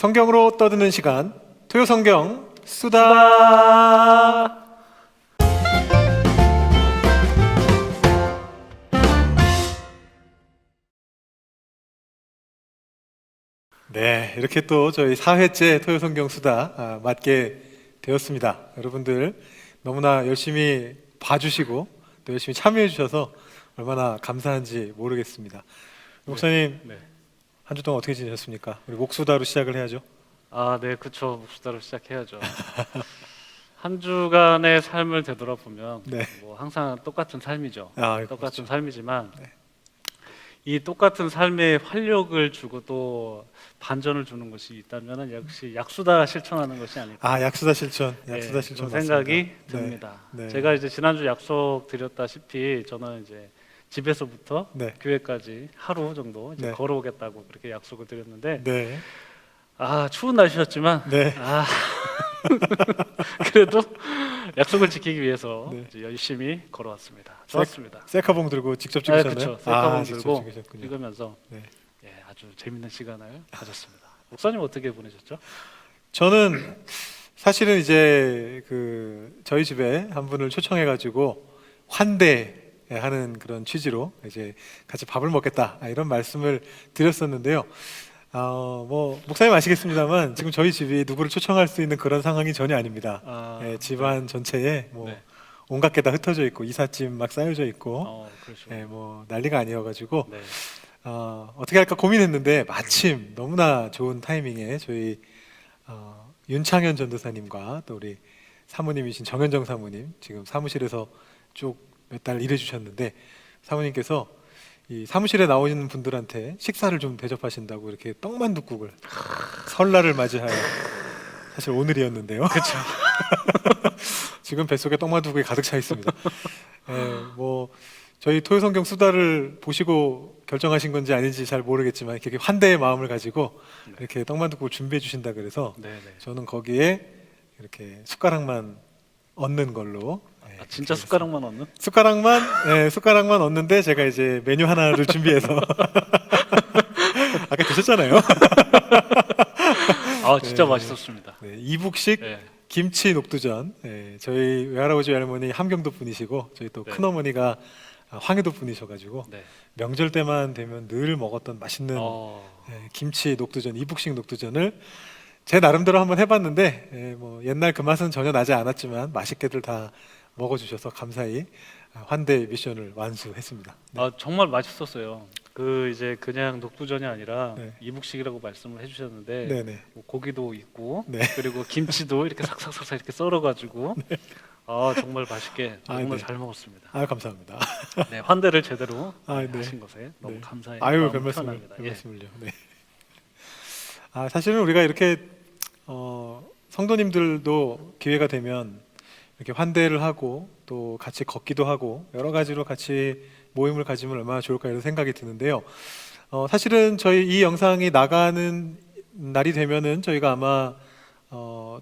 성경으로 떠드는 시간, 토요성경 수다. 네, 이렇게 또 저희 4회째 토요성경 수다 맞게 되었습니다. 여러분들 너무나 열심히 봐주시고 또 열심히 참여해 주셔서 얼마나 감사한지 모르겠습니다. 목사님, 네. 한 주 동안 어떻게 지내셨습니까? 우리 목수다로 시작을 해야죠. 네, 그렇죠. 목수다로 시작해야죠. 한 주간의 삶을 되돌아보면 네. 뭐 항상 똑같은 삶이죠. 그렇죠. 똑같은 삶이지만 네. 이 똑같은 삶에 활력을 주고 또 반전을 주는 것이 있다면 역시 약수다 실천하는 것이 아닐까. 약수다 실천, 약수다 네, 실천 그런 맞습니다. 생각이 네. 듭니다. 네. 제가 이제 지난주 약속 드렸다시피 저는 이제 집에서부터 네. 교회까지 하루 정도 이제 네. 걸어오겠다고 그렇게 약속을 드렸는데 네. 추운 날씨였지만 네. 그래도 약속을 지키기 위해서 네. 이제 열심히 걸어왔습니다. 좋았습니다. 셀카봉 들고 직접 찍으셨나요? 그렇죠. 셀카봉 직접 들고 찍으셨군요. 찍으면서 네. 아주 재밌는 시간을 가졌습니다. 목사님 어떻게 보내셨죠? 저는 사실은 이제 저희 집에 한 분을 초청해가지고 환대하는 그런 취지로 이제 같이 밥을 먹겠다 이런 말씀을 드렸었는데요. 뭐 목사님 아시겠습니다만 지금 저희 집이 누구를 초청할 수 있는 그런 상황이 전혀 아닙니다. 집안 전체에 뭐 네. 온갖 게 다 흩어져 있고 이삿짐 막 쌓여져 있고 그렇죠. 뭐 난리가 아니어가지고 네. 어떻게 할까 고민했는데 마침 너무나 좋은 타이밍에 저희 윤창현 전도사님과 또 우리 사모님이신 정현정 사모님 지금 사무실에서 쭉 몇 달 일해주셨는데 사모님께서 이 사무실에 나오는 분들한테 식사를 좀 대접하신다고 이렇게 떡만둣국을 설날을 맞이하여 사실 오늘이었는데요. 그렇죠. 지금 뱃속에 떡만둣국이 가득 차 있습니다. 뭐 저희 토요성경 수다를 보시고 결정하신 건지 아닌지 잘 모르겠지만 이렇게 환대의 마음을 가지고 이렇게 떡만둣국을 준비해 주신다 그래서 저는 거기에 이렇게 숟가락만 얹는 걸로. 진짜 숟가락만 얻는? 숟가락만 얹는데 제가 이제 메뉴 하나를 준비해서 아까 드셨잖아요. 진짜 맛있었습니다. 이북식 김치 녹두전. 저희 외할아버지 외할머니 함경도 분이시고 저희 또 큰어머니가 황해도 분이셔가지고 명절 때만 되면 늘 먹었던 맛있는 김치 녹두전, 이북식 녹두전을 제 나름대로 한번 해봤는데 뭐 옛날 그 맛은 전혀 나지 않았지만 맛있게들 다 먹어주셔서 감사히 환대 미션을 완수했습니다. 정말 맛있었어요. 이제 그냥 녹두전이 아니라 이북식이라고 말씀을 해주셨는데 뭐 고기도 있고 그리고 김치도 이렇게 삭삭삭삭 이렇게 썰어가지고 정말 맛있게 정말 잘 먹었습니다. 감사합니다. 환대를 제대로 하신 것에 너무 감사해요. 별 말씀을요. 사실은 우리가 이렇게 성도님들도 기회가 되면 이렇게 환대를 하고 또 같이 걷기도 하고 여러 가지로 같이 모임을 가지면 얼마나 좋을까 이런 생각이 드는데요. 사실은 저희 이 영상이 나가는 날이 되면은 저희가 아마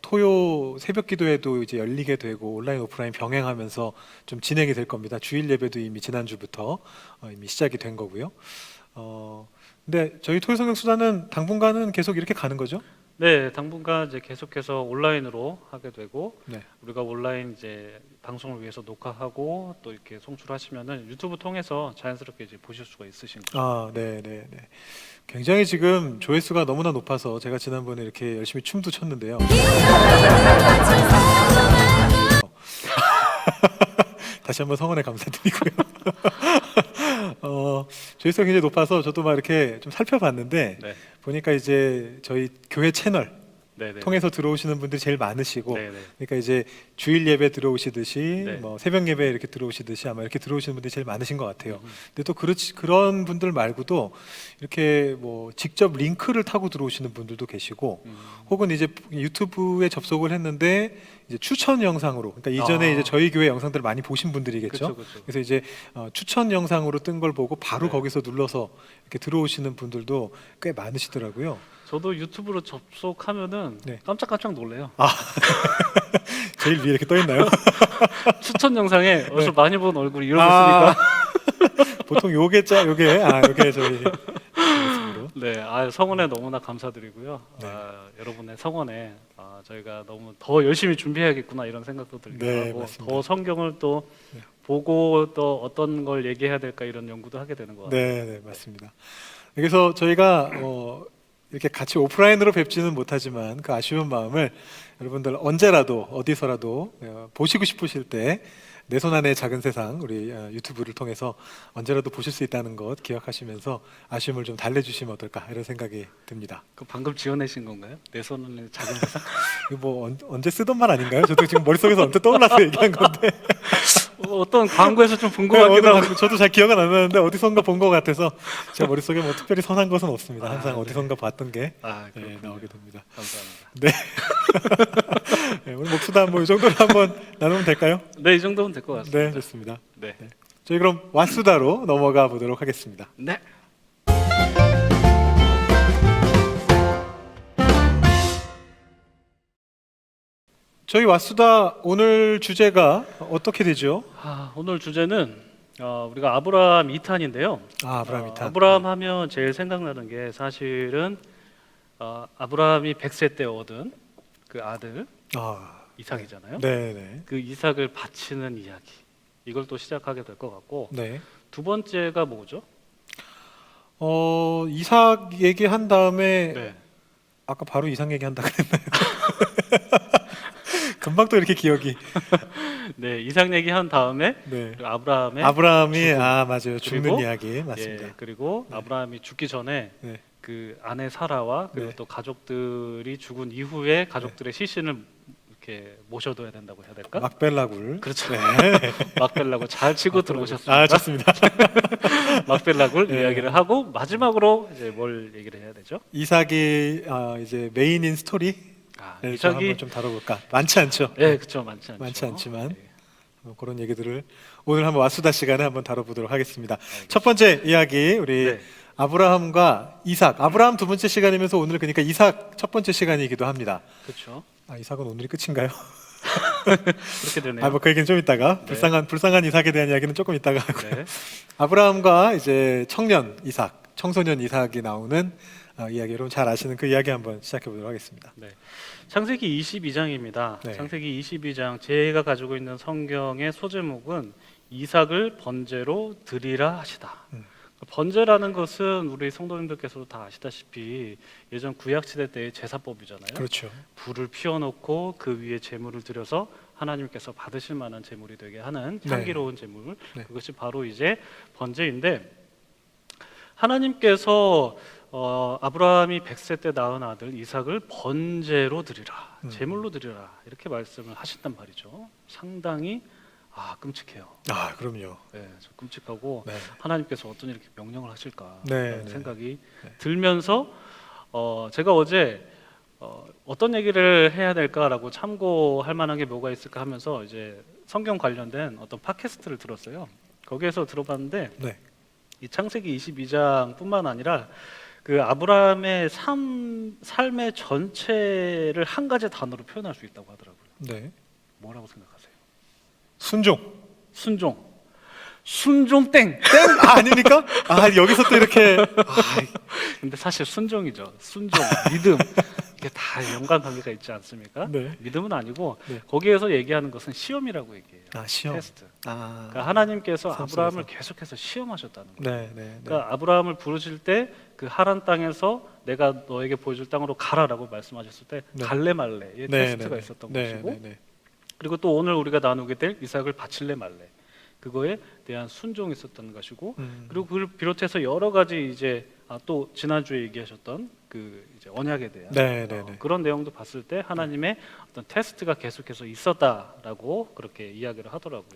토요 새벽 기도회도 이제 열리게 되고 온라인 오프라인 병행하면서 좀 진행이 될 겁니다. 주일 예배도 이미 지난주부터 이미 시작이 된 거고요. 근데 저희 토요성경 수다는 당분간은 계속 이렇게 가는 거죠? 네, 당분간 이제 계속해서 온라인으로 하게 되고 우리가 온라인 이제 방송을 위해서 녹화하고 또 이렇게 송출하시면은 유튜브 통해서 자연스럽게 이제 보실 수가 있으신 거죠. 네. 굉장히 지금 조회수가 너무나 높아서 제가 지난번에 이렇게 열심히 춤도 췄는데요. 다시 한번 성원에 감사드리고요. 조회수가 굉장히 높아서 저도 막 이렇게 좀 살펴봤는데 보니까 이제 저희 교회 채널 통해서 들어오시는 분들이 제일 많으시고 그러니까 이제 주일 예배 들어오시듯이 뭐 새벽 예배 이렇게 들어오시듯이 아마 이렇게 들어오시는 분들이 제일 많으신 것 같아요. 근데 또 그런 분들 말고도 이렇게 뭐 직접 링크를 타고 들어오시는 분들도 계시고 혹은 이제 유튜브에 접속을 했는데 이제 추천 영상으로 그러니까 이전에 이제 저희 교회 영상들을 많이 보신 분들이겠죠. 그쵸. 그래서 이제 추천 영상으로 뜬 걸 보고 바로 거기서 눌러서 이렇게 들어오시는 분들도 꽤 많으시더라고요. 저도 유튜브로 접속하면은 깜짝깜짝 놀래요. 제일 위에 이렇게 떠 있나요? 추천 영상에 어디서 많이 본 얼굴이 이러고 있으니까 보통 요게 저희 모습으로. 네, 성원에 너무나 감사드리고요. 네. 여러분의 성원에 저희가 너무 더 열심히 준비해야겠구나 이런 생각도 들기도 네, 하고 맞습니다. 더 성경을 또 네. 보고 또 어떤 걸 얘기해야 될까 이런 연구도 하게 되는 것 같아요. 네, 네, 맞습니다. 그래서 저희가 이렇게 같이 오프라인으로 뵙지는 못하지만 그 아쉬운 마음을 여러분들 언제라도 어디서라도 보시고 싶으실 때 내 손 안의 작은 세상 우리 유튜브를 통해서 언제라도 보실 수 있다는 것 기억하시면서 아쉬움을 좀 달래주시면 어떨까 이런 생각이 듭니다. 그 방금 지어내신 건가요? 내 손은 작은 세상? 이거 뭐 언제 쓰던 말 아닌가요? 저도 지금 머릿속에서 언뜻 떠올라서 얘기한 건데 어떤 광고에서 좀 본 것 네, 같기도 하고. 저도 잘 기억은 안 나는데 어디선가 본 것 같아서 제 머릿속에 뭐 특별히 선한 것은 없습니다. 항상 네. 어디선가 봤던 게 그렇군요. 나오게 됩니다. 감사합니다. 네. 네, 오늘 목수다 뭐 이 정도로 한번 나누면 될까요? 네, 이 정도면 될 것 같습니다. 네, 좋습니다. 네. 저희 그럼 왓수다로 넘어가 보도록 하겠습니다. 네. 저희 왓수다 오늘 주제가 어떻게 되죠? 오늘 주제는 우리가 아브라함 2탄인데요. 아브라함 2탄. 아브라함 하면 제일 생각나는 게 사실은 아브라함이 100세 때 얻은 그 아들 이삭이잖아요. 네, 네. 그 이삭을 바치는 이야기. 이걸 또 시작하게 될 것 같고 네. 두 번째가 뭐죠? 이삭 얘기한 다음에 네. 아까 바로 이삭 얘기한다 그랬나요? 금방 또 이렇게 기억이. 네, 이삭 얘기한 다음에 네. 그리고 아브라함이 죽음. 맞아요. 죽는 그리고, 이야기 맞습니다. 예, 그리고 네. 아브라함이 죽기 전에 네. 그 아내 사라와 그리고 네. 또 가족들이 죽은 이후에 가족들의 시신을 이렇게 모셔둬야 된다고 해야 될까? 막벨라굴. 그렇죠. 네. 막벨라굴 잘 치고 들어오셨습니다. 좋습니다. 막벨라굴 네. 이야기를 하고 마지막으로 이제 뭘 얘기를 해야 되죠? 이삭이 이제 메인인 스토리. 이삭이 한번 좀 다뤄볼까? 많지 않죠. 네, 그렇죠. 많지 않죠. 많지 않지만 네. 그런 얘기들을 오늘 한번 왓수다 시간에 한번 다뤄보도록 하겠습니다. 첫 번째 이야기 우리 네. 아브라함과 이삭. 아브라함 두 번째 시간이면서 오늘 그러니까 이삭 첫 번째 시간이기도 합니다. 그렇죠. 이삭은 오늘이 끝인가요? 그렇게 되네요. 뭐 그 얘기는 좀 이따가 네. 불쌍한 이삭에 대한 이야기는 조금 이따가 하고요. 네. 아브라함과 이제 청소년 이삭이 나오는 이야기 여러분 잘 아시는 그 이야기 한번 시작해 보도록 하겠습니다. 네. 창세기 22장입니다. 네. 창세기 22장 제가 가지고 있는 성경의 소제목은 이삭을 번제로 드리라 하시다. 번제라는 것은 우리 성도님들께서도 다 아시다시피 예전 구약 시대 때의 제사법이잖아요. 그렇죠. 불을 피워놓고 그 위에 제물을 들여서 하나님께서 받으실 만한 제물이 되게 하는 네. 향기로운 제물. 네. 그것이 바로 이제 번제인데 하나님께서 아브라함이 100세 때 낳은 아들 이삭을 번제로 드리라, 제물로 드리라 이렇게 말씀을 하신단 말이죠. 상당히 끔찍해요. 그럼요. 네, 좀 끔찍하고 네. 하나님께서 어떤 이렇게 명령을 하실까 네, 라는 네. 생각이 네. 들면서 제가 어제 어떤 얘기를 해야 될까라고 참고할 만한 게 뭐가 있을까 하면서 이제 성경 관련된 어떤 팟캐스트를 들었어요. 거기에서 들어봤는데 네. 이 창세기 22장뿐만 아니라 그 아브라함의 삶의 전체를 한 가지 단어로 표현할 수 있다고 하더라고요. 네. 뭐라고 생각하세요? 순종. 순종 땡. 아닙니까? 여기서 또 이렇게 근데 사실 순종이죠. 순종, 믿음 이게 다 연관관계가 있지 않습니까? 네. 믿음은 아니고 네. 거기에서 얘기하는 것은 시험이라고 얘기해요. 시험. 테스트. 아. 그러니까 하나님께서 삶 아브라함을 속에서. 계속해서 시험하셨다는 거예요. 네, 네, 네. 그러니까 아브라함을 부르실 때 그 하란 땅에서 내가 너에게 보여줄 땅으로 가라라고 말씀하셨을 때 네. 갈래 말래의 테스트가 네, 있었던 네, 것이고 네, 네. 그리고 또 오늘 우리가 나누게 될 이삭을 바칠래 말래 그거에 대한 순종이 있었던 것이고 그리고 그를 비롯해서 여러 가지 이제 또 지난주에 얘기하셨던 그 이제 언약에 대한 네, 네, 네. 그런 내용도 봤을 때 하나님의 어떤 테스트가 계속해서 있었다라고 그렇게 이야기를 하더라고요.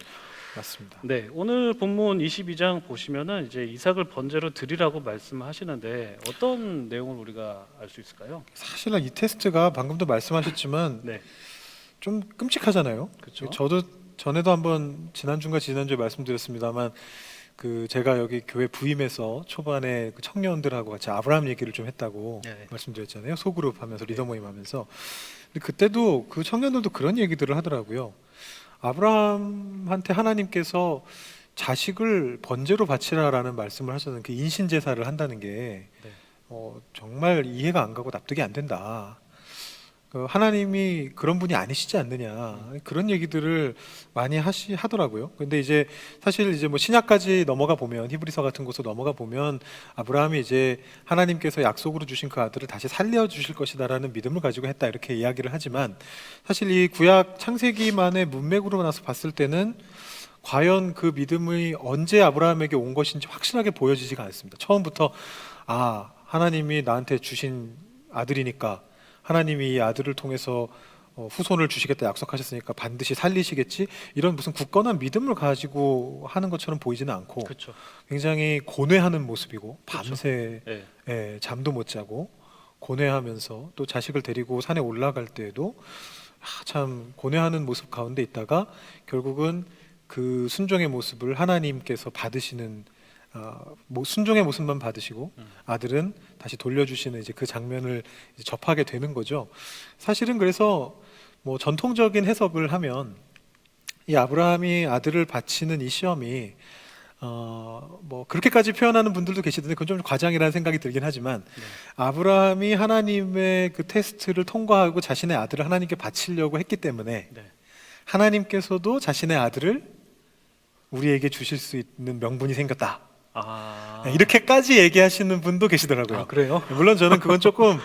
맞습니다. 네, 오늘 본문 22장 보시면은 이제 이삭을 번제로 드리라고 말씀하시는데 어떤 내용을 우리가 알 수 있을까요? 사실 이 테스트가 방금도 말씀하셨지만 네, 좀 끔찍하잖아요. 그렇죠. 저도 전에도 한번 지난주에 말씀드렸습니다만 그 제가 여기 교회 부임해서 초반에 그 청년들하고 같이 아브라함 얘기를 좀 했다고 네. 말씀드렸잖아요. 소그룹 하면서 리더 모임 하면서. 근데 그때도 그 청년들도 그런 얘기들을 하더라고요. 아브라함한테 하나님께서 자식을 번제로 바치라라는 말씀을 하셨는 그 인신 제사를 한다는 게 네. 정말 이해가 안 가고 납득이 안 된다. 하나님이 그런 분이 아니시지 않느냐, 그런 얘기들을 많이 하더라고요. 근데 이제 사실 이제 뭐 신약까지 넘어가 보면, 히브리서 같은 곳으로 넘어가 보면 아브라함이 이제 하나님께서 약속으로 주신 그 아들을 다시 살려 주실 것이다라는 믿음을 가지고 했다, 이렇게 이야기를 하지만 사실 이 구약 창세기만의 문맥으로 나서 봤을 때는 과연 그 믿음이 언제 아브라함에게 온 것인지 확실하게 보여지지가 않습니다. 처음부터 하나님이 나한테 주신 아들이니까 하나님이 이 아들을 통해서 후손을 주시겠다 약속하셨으니까 반드시 살리시겠지, 이런 무슨 굳건한 믿음을 가지고 하는 것처럼 보이지는 않고, 그쵸. 굉장히 고뇌하는 모습이고, 그쵸. 밤새 잠도 못 자고 고뇌하면서, 또 자식을 데리고 산에 올라갈 때에도 참 고뇌하는 모습 가운데 있다가 결국은 그 순종의 모습을 하나님께서 받으시는, 순종의 모습만 받으시고 아들은 다시 돌려주시는 이제 그 장면을 이제 접하게 되는 거죠. 사실은 그래서 뭐 전통적인 해석을 하면 이 아브라함이 아들을 바치는 이 시험이 뭐 그렇게까지 표현하는 분들도 계시던데 그건 좀 과장이라는 생각이 들긴 하지만, 아브라함이 하나님의 그 테스트를 통과하고 자신의 아들을 하나님께 바치려고 했기 때문에 하나님께서도 자신의 아들을 우리에게 주실 수 있는 명분이 생겼다, 이렇게까지 얘기하시는 분도 계시더라고요. 그래요? 물론 저는 그건 조금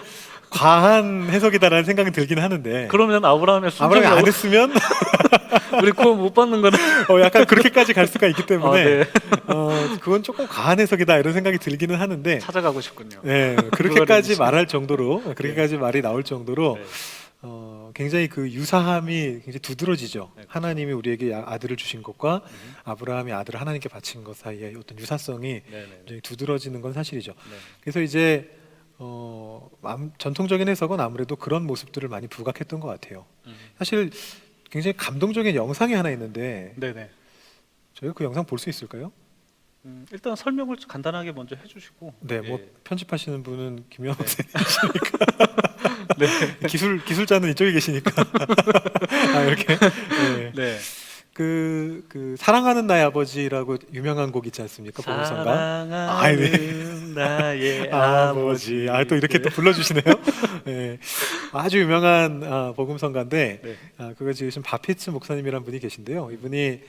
과한 해석이다라는 생각은 들긴 하는데, 그러면 아브라함이 안 했으면 우리 구원 못 받는 거는 약간 그렇게까지 갈 수가 있기 때문에 네. 그건 조금 과한 해석이다, 이런 생각이 들기는 하는데, 찾아가고 싶군요. 네, 그렇게까지 말할 정도로, 그렇게까지 말이 나올 정도로 굉장히 그 유사함이 굉장히 두드러지죠. 하나님이 우리에게 아들을 주신 것과 아브라함이 아들을 하나님께 바친 것 사이에 어떤 유사성이 굉장히 두드러지는 건 사실이죠. 그래서 이제 전통적인 해석은 아무래도 그런 모습들을 많이 부각했던 것 같아요. 사실 굉장히 감동적인 영상이 하나 있는데, 저희가 그 영상 볼 수 있을까요? 일단 설명을 간단하게 먼저 해주시고. 네, 뭐 편집하시는 분은 김영호 선생님이시니까 기술자는 이쪽에 계시니까 이렇게. 그 사랑하는 나의 아버지라고 유명한 곡 있지 않습니까? 복음성가. 사랑하는 나의 아버지. 또 이렇게 또 불러주시네요. 아주 유명한 복음성가인데, 그거 지으신 바피츠 목사님이라는 분이 계신데요. 이분이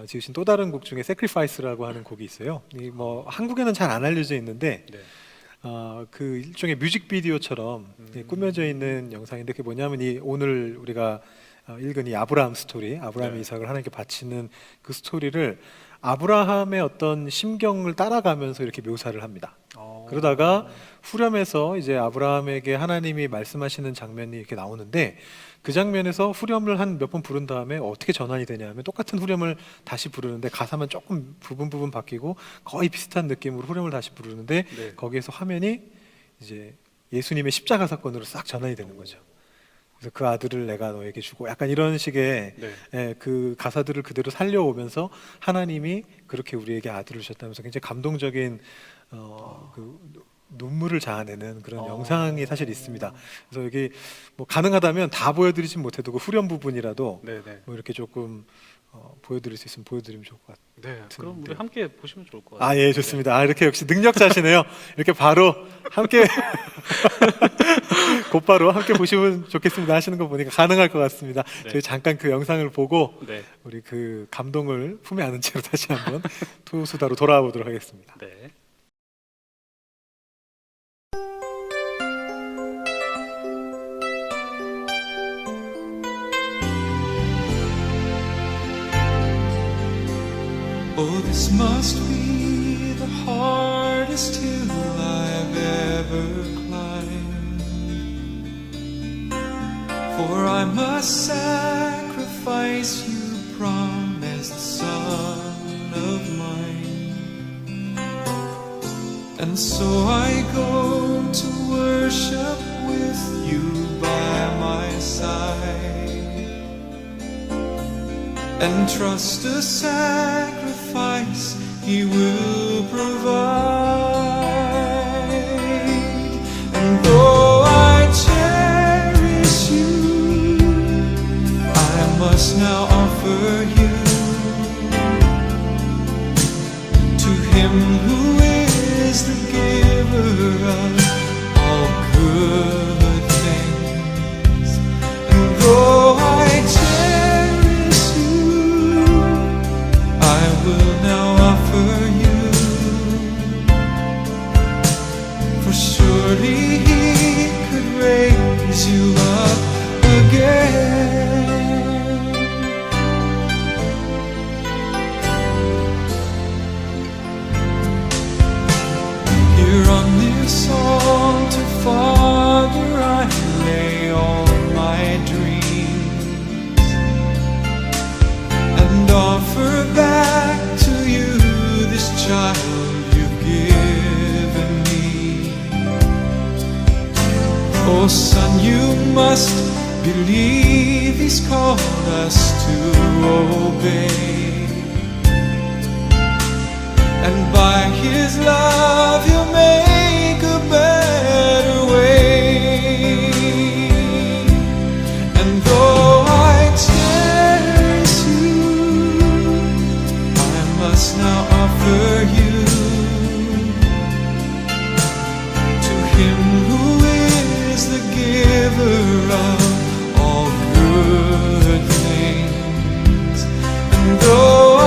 지으신 또 다른 곡 중에 Sacrifice라고 하는 곡이 있어요. 이 뭐 한국에는 잘 안 알려져 있는데 그 일종의 뮤직비디오처럼 꾸며져 있는 영상인데, 그게 뭐냐면 오늘 우리가 읽은 이 아브라함 스토리, 아브라함이 이삭을 하나님께 바치는 그 스토리를 아브라함의 어떤 심경을 따라가면서 이렇게 묘사를 합니다. 그러다가 후렴에서 이제 아브라함에게 하나님이 말씀하시는 장면이 이렇게 나오는데, 그 장면에서 후렴을 한 몇 번 부른 다음에 어떻게 전환이 되냐면, 똑같은 후렴을 다시 부르는데 가사만 조금 부분 바뀌고 거의 비슷한 느낌으로 후렴을 다시 부르는데, 거기에서 화면이 이제 예수님의 십자가 사건으로 싹 전환이 되는 거죠. 그래서 그 아들을 내가 너에게 주고, 약간 이런 식의 그 가사들을 그대로 살려오면서 하나님이 그렇게 우리에게 아들을 주셨다면서 굉장히 감동적인 그 눈물을 자아내는 그런 영상이 사실 있습니다. 그래서 여기 뭐 가능하다면 다 보여드리진 못해도 그 후렴 부분이라도 뭐 이렇게 조금 보여드릴 수 있으면 보여드리면 좋을 것 같아요. 그럼 우리 함께 보시면 좋을 것 같아요. 예, 좋습니다. 이렇게 역시 능력자시네요. 이렇게 바로 함께 곧바로 함께 보시면 좋겠습니다 하시는 거 보니까 가능할 것 같습니다. 저희 잠깐 그 영상을 보고 우리 그 감동을 품에 안은 채로 다시 한번 토요수다로 돌아와 보도록 하겠습니다. Oh, this must be the hardest hill I've ever climbed, for I must sacrifice you, promised son of mine. And so I go to worship with you by my side, and trust a sacrifice He will provide. And though I cherish you, I must now offer you to Him who is the giver of raise you up again. Here on this altar, Father, I lay all my dreams and offer back to you this child you've given me. Oh son, you must believe he's called us to obey, and by his love he'll make a better way. And though I cherish you, I must now offer you to him who is the giver of all good things. And though I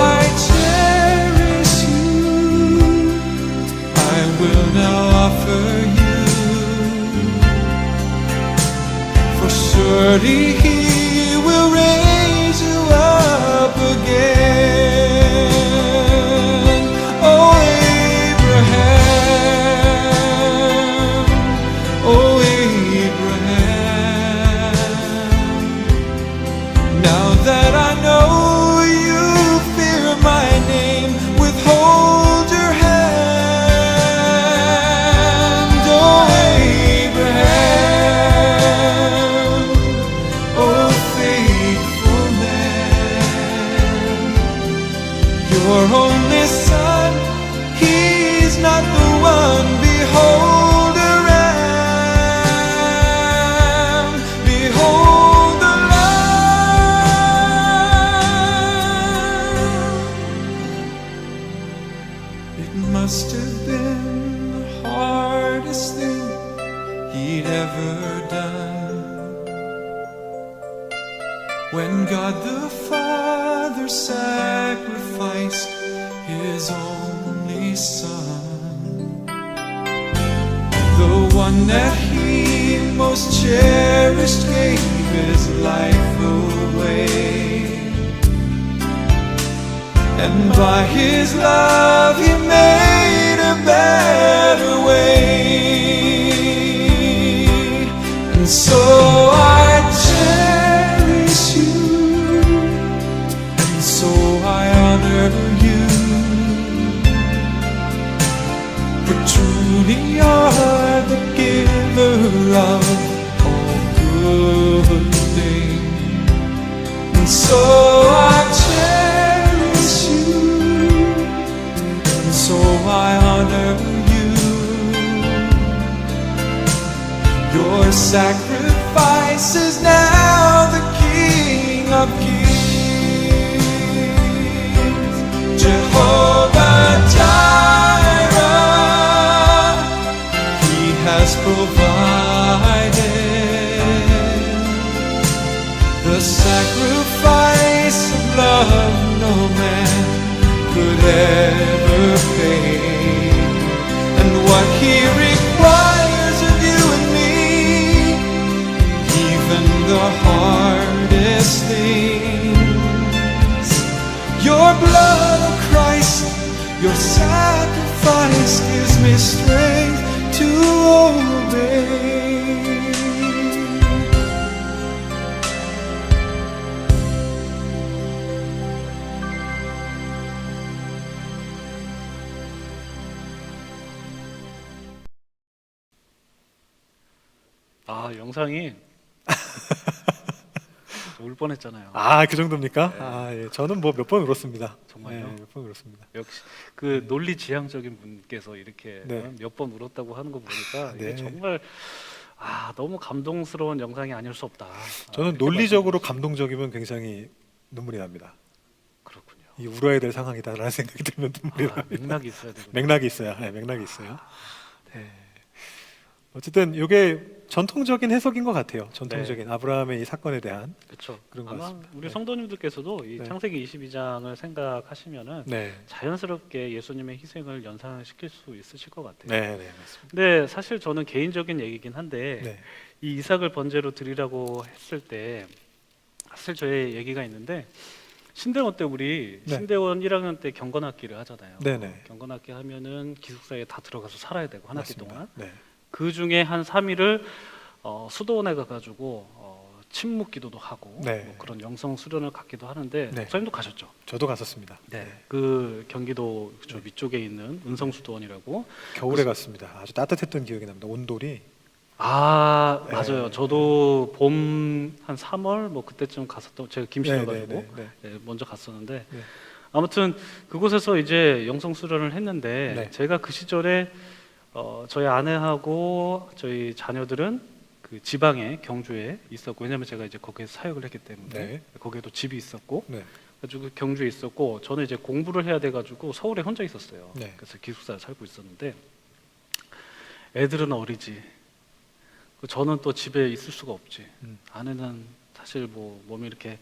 cherish you, I will now offer you, for surely he will raise you up again. Oh Abraham, oh Abraham, now that I know you fear my name, withhold your hand. Oh Abraham, oh faithful man, your only son, he's not the one. Behold the ram, behold the lamb. It must have been the hardest thing he'd ever done when God the Father sacrificed his only son, the one that he most cherished, gave his life away, and by his love he made a better way. And so I cherish you, and so I honor you, for truly you're the giver of all good things. And so I cherish you, and so I honor you. Your sacrifice is now the King of Kings. Jehovah Jireh, he has provided the sacrifice of love no man could ever pay. And what he requires of you and me, even the hardest things, your blood, oh Christ, your sacrifice gives me strength to obey. 아, 영상이 울 뻔했잖아요. 아, 그 정도입니까? 네. 아, 예. 저는 뭐 몇 번 울었습니다. 정말요? 네, 몇 번 울었습니다. 역시 그 논리지향적인 분께서 이렇게 네. 몇 번 울었다고 하는 거 보니까 네. 이게 정말 너무 감동스러운 영상이 아닐 수 없다. 저는 이렇게 논리적으로 감동적이면 굉장히 눈물이 납니다. 그렇군요. 이 울어야 될 상황이다라는 생각이 들면 눈물이 납니다. 맥락이 있어야 되고. 맥락이 있어요. 네, 맥락이 있어요. 네. 어쨌든 이게 전통적인 해석인 것 같아요. 전통적인 아브라함의 이 사건에 대한. 그렇죠. 그런 것 아마 같습니다. 우리 네. 성도님들께서도 이 네. 창세기 22장을 생각하시면은 네, 자연스럽게 예수님의 희생을 연상시킬 수 있으실 것 같아요. 네, 네, 맞습니다. 근데 사실 저는 개인적인 얘기긴 한데 네, 이 이삭을 번제로 드리라고 했을 때 사실 저의 얘기가 있는데 신대원 때 우리 네. 신대원 1학년 때 경건학기를 하잖아요. 네네. 경건학기 하면은 기숙사에 다 들어가서 살아야 되고 한 학기 맞습니다. 동안 네. 그 중에 한 3일을 수도원에 가가지고 침묵 기도도 하고 네. 뭐 그런 영성 수련을 갖기도 하는데 네. 목사님도 가셨죠? 저도 갔었습니다. 네. 그 경기도 저 위쪽에 있는 은성수도원이라고. 겨울에 갔습니다. 아주 따뜻했던 기억이 납니다. 온돌이. 아 네. 맞아요. 저도 봄 한 3월 뭐 그때쯤 갔었던 제가 김씨여가지고 네, 네, 네. 먼저 갔었는데 네. 아무튼 그곳에서 이제 영성 수련을 했는데 네. 제가 그 시절에 저희 아내하고 저희 자녀들은 그 지방에 경주에 있었고 왜냐면 제가 이제 거기에 사역을 했기 때문에 네. 거기에도 집이 있었고 네. 가지고 경주에 있었고 저는 이제 공부를 해야 돼가지고 서울에 혼자 있었어요. 네. 그래서 기숙사에 살고 있었는데 애들은 어리지. 저는 또 집에 있을 수가 없지. 아내는 사실 뭐 몸이 이렇게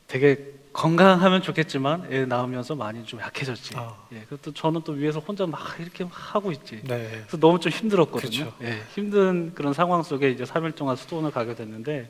되게 건강하면 좋겠지만 애 낳으면서 많이 좀 약해졌지. 아. 예, 그것도 저는 또 위에서 혼자 막 이렇게 하고 있지. 네. 그래서 너무 좀 힘들었거든요. 그렇죠. 예, 힘든 그런 상황 속에 이제 3일 동안 수도원을 가게 됐는데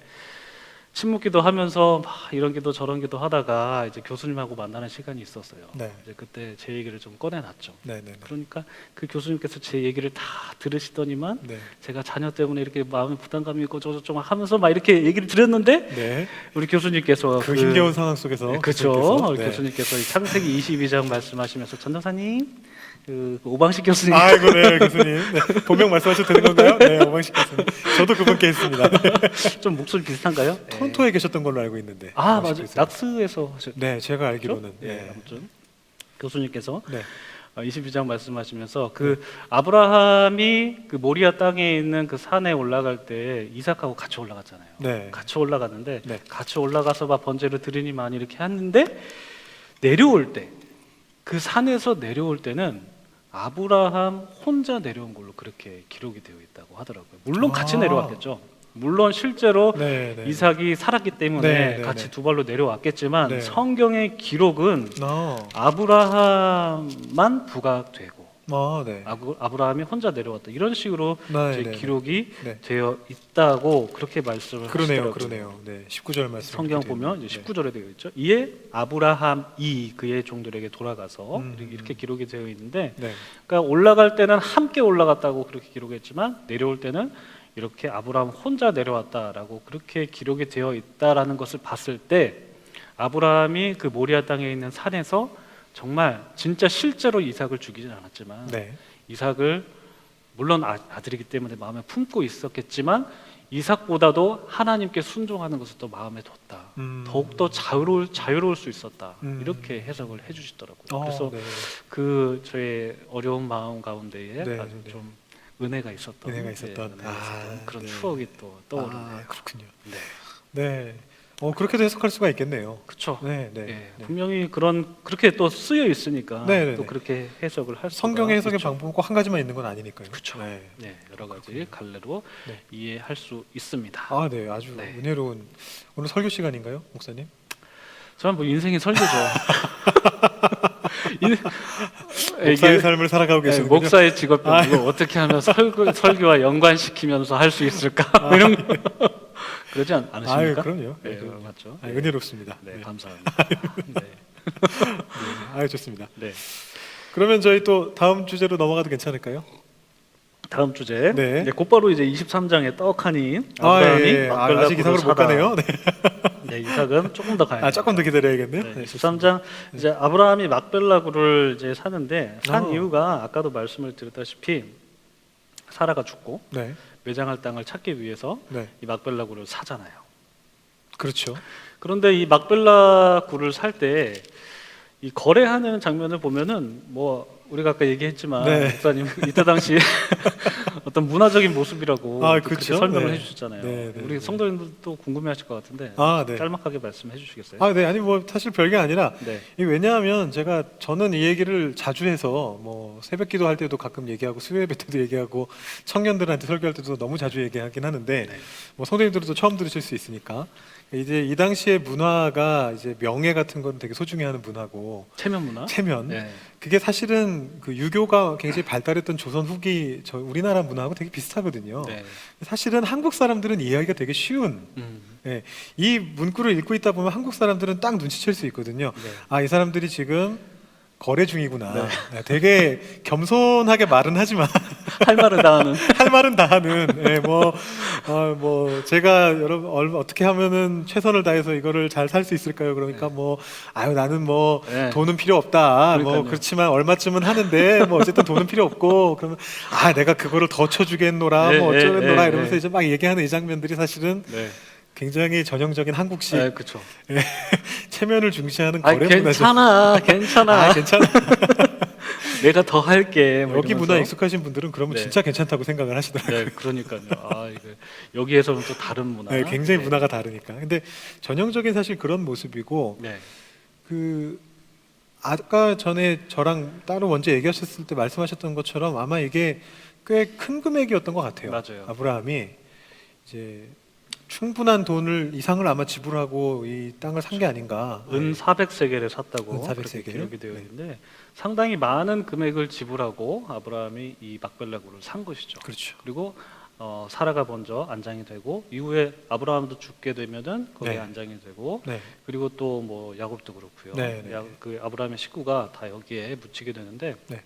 침묵기도 하면서 막 이런 기도 저런 기도 하다가 이제 교수님하고 만나는 시간이 있었어요. 네. 이제 그때 제 얘기를 좀 꺼내놨죠. 네. 네. 그러니까 그 교수님께서 제 얘기를 다 들으시더니만 네. 제가 자녀 때문에 이렇게 마음에 부담감이 있고 저저 하면서 막 이렇게 얘기를 드렸는데 네. 우리 교수님께서 그 힘겨운 상황 속에서 그렇죠. 교수님께서, 네. 교수님께서 이 창세기 22장 말씀하시면서 전도사님 그 오방식 교수님 아이고, 네, 교수님. 네. 본명 말씀하셔도 되는 건가요? 네, 오방식 교수님. 저도 그분께 했습니다. 네. 좀 목소리 비슷한가요? 토론토에 계셨던 걸로 알고 있는데. 아 오방식 맞아요. 교수님. 낙스에서 하셨죠? 네, 제가 알기로는. 네. 아무튼 교수님께서 네. 22장 말씀하시면서 그 아브라함이 그 모리아 땅에 있는 그 산에 올라갈 때 이삭하고 같이 올라갔잖아요. 네. 같이 올라갔는데 네. 같이 올라가서 막 번제를 드리니만 이렇게 했는데 내려올 때 그 산에서 내려올 때는 아브라함 혼자 내려온 걸로 그렇게 기록이 되어 있다고 하더라고요. 물론 같이 아. 내려왔겠죠. 물론 실제로 네, 네. 이삭이 살았기 때문에 네, 네, 같이 네. 두 발로 내려왔겠지만 네. 성경의 기록은 아브라함만 부각되고 네. 아브라함이 혼자 내려왔다 이런 식으로 네, 이제 네, 네. 기록이 네. 되어 있다고 그렇게 말씀을 그러네요. 하시더라고요. 그러네요. 네. 19절 말씀. 성경 보면 이제 19절에 되어 있죠. 이에 아브라함이 그의 종들에게 돌아가서 이렇게 기록이 되어 있는데 네. 그러니까 올라갈 때는 함께 올라갔다고 그렇게 기록했지만 내려올 때는 이렇게 아브라함 혼자 내려왔다라고 그렇게 기록이 되어 있다라는 것을 봤을 때 아브라함이 그 모리아 땅에 있는 산에서 정말 진짜 실제로 이삭을 죽이진 않았지만 네. 이삭을 물론 아들이기 때문에 마음에 품고 있었겠지만 이삭보다도 하나님께 순종하는 것을 더 마음에 뒀다. 더욱더 자유로울 수 있었다. 이렇게 해석을 해주시더라고요. 그래서 네. 그 저의 어려운 마음 가운데에 네, 아주 네. 좀 은혜가 있었던, 은혜가 있었던. 그런 네. 추억이 또 떠오르네요. 그렇군요. 네, 네. 그렇게도 해석할 수가 있겠네요. 그렇죠. 네, 네. 예, 네. 분명히 그렇게 또 쓰여 있으니까 네, 네, 또 네. 그렇게 해석을 할 수가 성경의 해석의 있죠. 방법은 꼭 한 가지만 있는 건 아니니까요. 그렇죠. 네. 네, 여러 가지 갈래로 네. 이해할 수 있습니다. 아, 네. 아주 네. 은혜로운 오늘 설교 시간인가요, 목사님? 저는 뭐 인생이 설교죠. 목사의 삶을 살아가고 계시는군요. 목사의 직업병이고 어떻게 하면 설교와 연관시키면서 할 수 있을까? 뭐 이런 거. 그러지 않으십니까? 아유, 그럼요. 네, 그럼요. 맞죠. 아, 은혜롭습니다. 네, 네. 감사합니다. 네. 아유, 좋습니다. 네. 그러면 저희 또 다음 주제로 넘어가도 괜찮을까요? 다음 주제. 네. 이제 곧바로 이제 23장의 떡하니 아, 아브라함이 예. 아직 이상으로 못 사다. 가네요. 네. 네, 이삭은 조금 더 가야 돼요. 조금 더 기다려야겠네요. 네, 네, 23장 이제 아브라함이 막벨라구를 이제 사는데 산 어. 이유가 아까도 말씀을 드렸다시피 사라가 죽고 네. 매장할 땅을 찾기 위해서 네. 이 막벨라구를 사잖아요. 그렇죠. 그런데 이 막벨라구를 살 때 이 거래하는 장면을 보면은 뭐 우리가 아까 얘기했지만 네. 목사님 이때 당시 어떤 문화적인 모습이라고 아, 또 그렇게 그렇죠. 설명을 네. 해주셨잖아요. 네, 네, 우리 네. 성도님들도 궁금해하실 것 같은데 네. 짤막하게 말씀해 주시겠어요? 네. 아니 뭐 사실 별게 아니라 네. 이 왜냐하면 저는 이 얘기를 자주 해서 뭐 새벽기도 할 때도 가끔 얘기하고 수요예배 때도 얘기하고 청년들한테 설교할 때도 너무 자주 얘기하긴 하는데 네. 뭐 성도님들도 처음 들으실 수 있으니까 이제 이 당시의 문화가 이제 명예 같은 건 되게 소중해하는 문화고 체면 문화? 체면 네. 그게 사실은 그 유교가 굉장히 발달했던 조선 후기 우리나라 문화하고 되게 비슷하거든요. 네. 사실은 한국 사람들은 이해하기가 되게 쉬운 예, 이 문구를 읽고 있다 보면 한국 사람들은 딱 눈치챌 수 있거든요. 네. 아, 이 사람들이 지금 거래 중이구나. 네. 네, 되게 겸손하게 말은 하지만 할 말은 다 하는. 할 말은 다 하는. 예, 뭐 제가 여러분 어떻게 하면은 최선을 다해서 이거를 잘 살 수 있을까요? 그러니까 뭐 아유 나는 뭐 네. 돈은 필요 없다. 뭐 그러니까요. 그렇지만 얼마쯤은 하는데 뭐 어쨌든 돈은 필요 없고 그러면 아 내가 그거를 더 쳐주겠노라 네, 뭐 어쩌겠노라 네, 이러면서 네. 이제 막 얘기하는 이 장면들이 사실은 네. 굉장히 전형적인 한국식 네, 그렇죠. 체면을 중시하는 아, 거래 문화죠. 괜찮아, 괜찮아. 아, 괜찮아. 내가 더 할게. 뭐 여기 이러면서. 문화 익숙하신 분들은 그러면 네. 진짜 괜찮다고 생각을 하시더라고요. 네, 그러니까요. 아, 이거 여기에서는 또 다른 문화. 네, 굉장히 네. 문화가 다르니까. 근데 전형적인 사실 그런 모습이고 네. 그 아까 전에 저랑 따로 먼저 얘기하셨을 때 말씀하셨던 것처럼 아마 이게 꽤 큰 금액이었던 것 같아요. 맞아요. 아브라함이 이제 충분한 돈을 이상을 아마 지불하고 이 땅을 산 게 아닌가. 은 400세겔에 샀다고 은 그렇게 400세겔? 기록이 되어 네. 있는데 상당히 많은 금액을 지불하고 아브라함이 이 막벨라구를 산 것이죠. 그렇죠. 그리고 사라가 먼저 안장이 되고 이후에 아브라함도 죽게 되면은 거기에 네. 안장이 되고 네. 그리고 또 뭐 야곱도 그렇고요. 네, 네, 그 아브라함의 식구가 다 여기에 묻히게 되는데 네.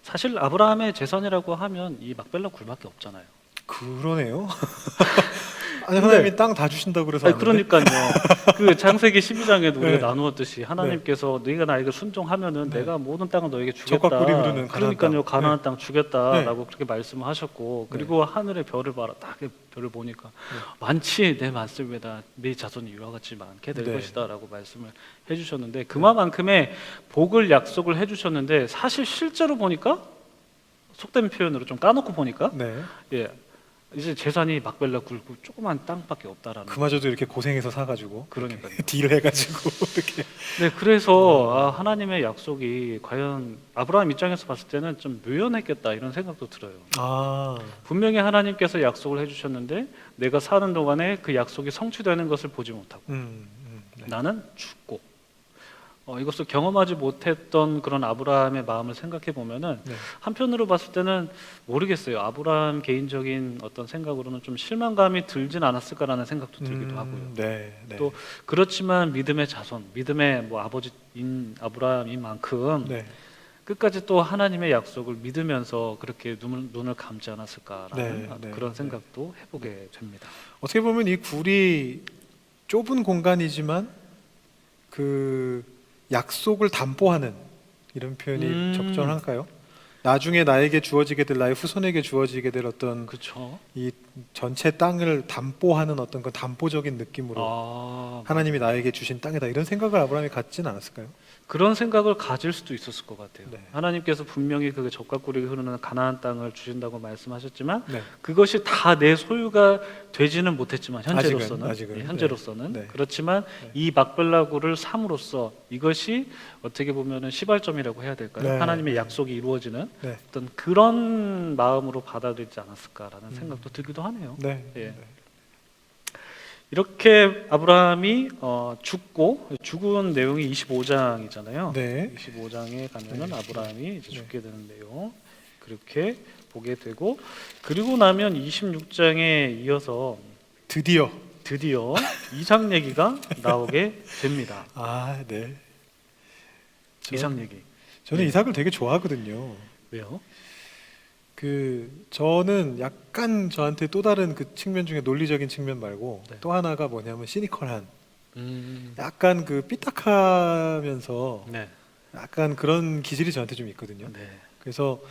사실 아브라함의 재산이라고 하면 이 막벨라 굴밖에 없잖아요. 그러네요. 아니 하나님이 땅 다 주신다고 그래서 아니, 아는데? 그러니까요. 그 창세기 12장에도 우리가 네. 나누었듯이 하나님께서 네가 나에게 순종하면은 네. 내가 모든 땅을 너에게 주겠다. 적과 꿀이 흐르는 가나안 그러니까요. 땅. 가나안 땅 주겠다라고 네. 그렇게 말씀을 하셨고 그리고 하늘의 별을 봐라. 딱 별을 보니까 네. 많지 내 말씀에다 네 자손이 이와 같이 많게 될 네. 것이다라고 말씀을 해주셨는데 그만큼의 복을 약속을 해주셨는데 사실 실제로 보니까 속된 표현으로 좀 까놓고 보니까 네. 예. 이제 재산이 막벨라 굴고 조그만 땅밖에 없다라는. 그마저도 이렇게 고생해서 사가지고 그러니까요. 딜해가지고 이렇게. 네, 그래서 하나님의 약속이 과연 아브라함 입장에서 봤을 때는 좀 묘연했겠다 이런 생각도 들어요. 아, 분명히 하나님께서 약속을 해주셨는데 내가 사는 동안에 그 약속이 성취되는 것을 보지 못하고 네. 나는 죽고 이것을 경험하지 못했던 그런 아브라함의 마음을 생각해 보면은 네. 한편으로 봤을 때는 모르겠어요. 아브라함 개인적인 어떤 생각으로는 좀 실망감이 들진 않았을까라는 생각도 들기도 하고요. 네, 네. 또 그렇지만 믿음의 자손, 믿음의 뭐 아버지인 아브라함인 만큼 네. 끝까지 또 하나님의 약속을 믿으면서 그렇게 눈을 감지 않았을까라는 네, 네, 그런 생각도 해보게 됩니다. 어떻게 보면 이 굴이 좁은 공간이지만 그 약속을 담보하는 이런 표현이 적절할까요? 나중에 나에게 주어지게 될 나의 후손에게 주어지게 될 어떤 그렇죠. 이 전체 땅을 담보하는 어떤 그 담보적인 느낌으로 하나님이 나에게 주신 땅이다 이런 생각을 아브라함이 갖진 않았을까요? 그런 생각을 가질 수도 있었을 것 같아요. 네. 하나님께서 분명히 그 젖과 꿀이 흐르는 가나안 땅을 주신다고 말씀하셨지만 네. 그것이 다 내 소유가 되지는 못했지만 현재로서는 아직은. 현재로서는 네. 그렇지만 네. 이 막벨라구를 삼으로써 이것이 어떻게 보면은 시발점이라고 해야 될까요? 네. 하나님의 약속이 이루어지는 네. 어떤 그런 마음으로 받아들이지 않았을까라는 생각도 들기도 하네요. 네. 예. 네. 이렇게 아브라함이 죽은 내용이 25장이잖아요. 네. 25장에 가면은 네. 아브라함이 이제 네. 죽게 되는 내용 그렇게 보게 되고 그리고 나면 26장에 이어서 드디어 이삭 얘기가 나오게 됩니다. 아, 네. 이삭 얘기. 저는 네. 이삭을 되게 좋아하거든요. 왜요? 저는 약간 저한테 또 다른 그 측면 중에 논리적인 측면 말고 네. 또 하나가 뭐냐면 시니컬한 음. 약간 그 삐딱하면서 네. 약간 그런 기질이 저한테 좀 있거든요. 네. 그래서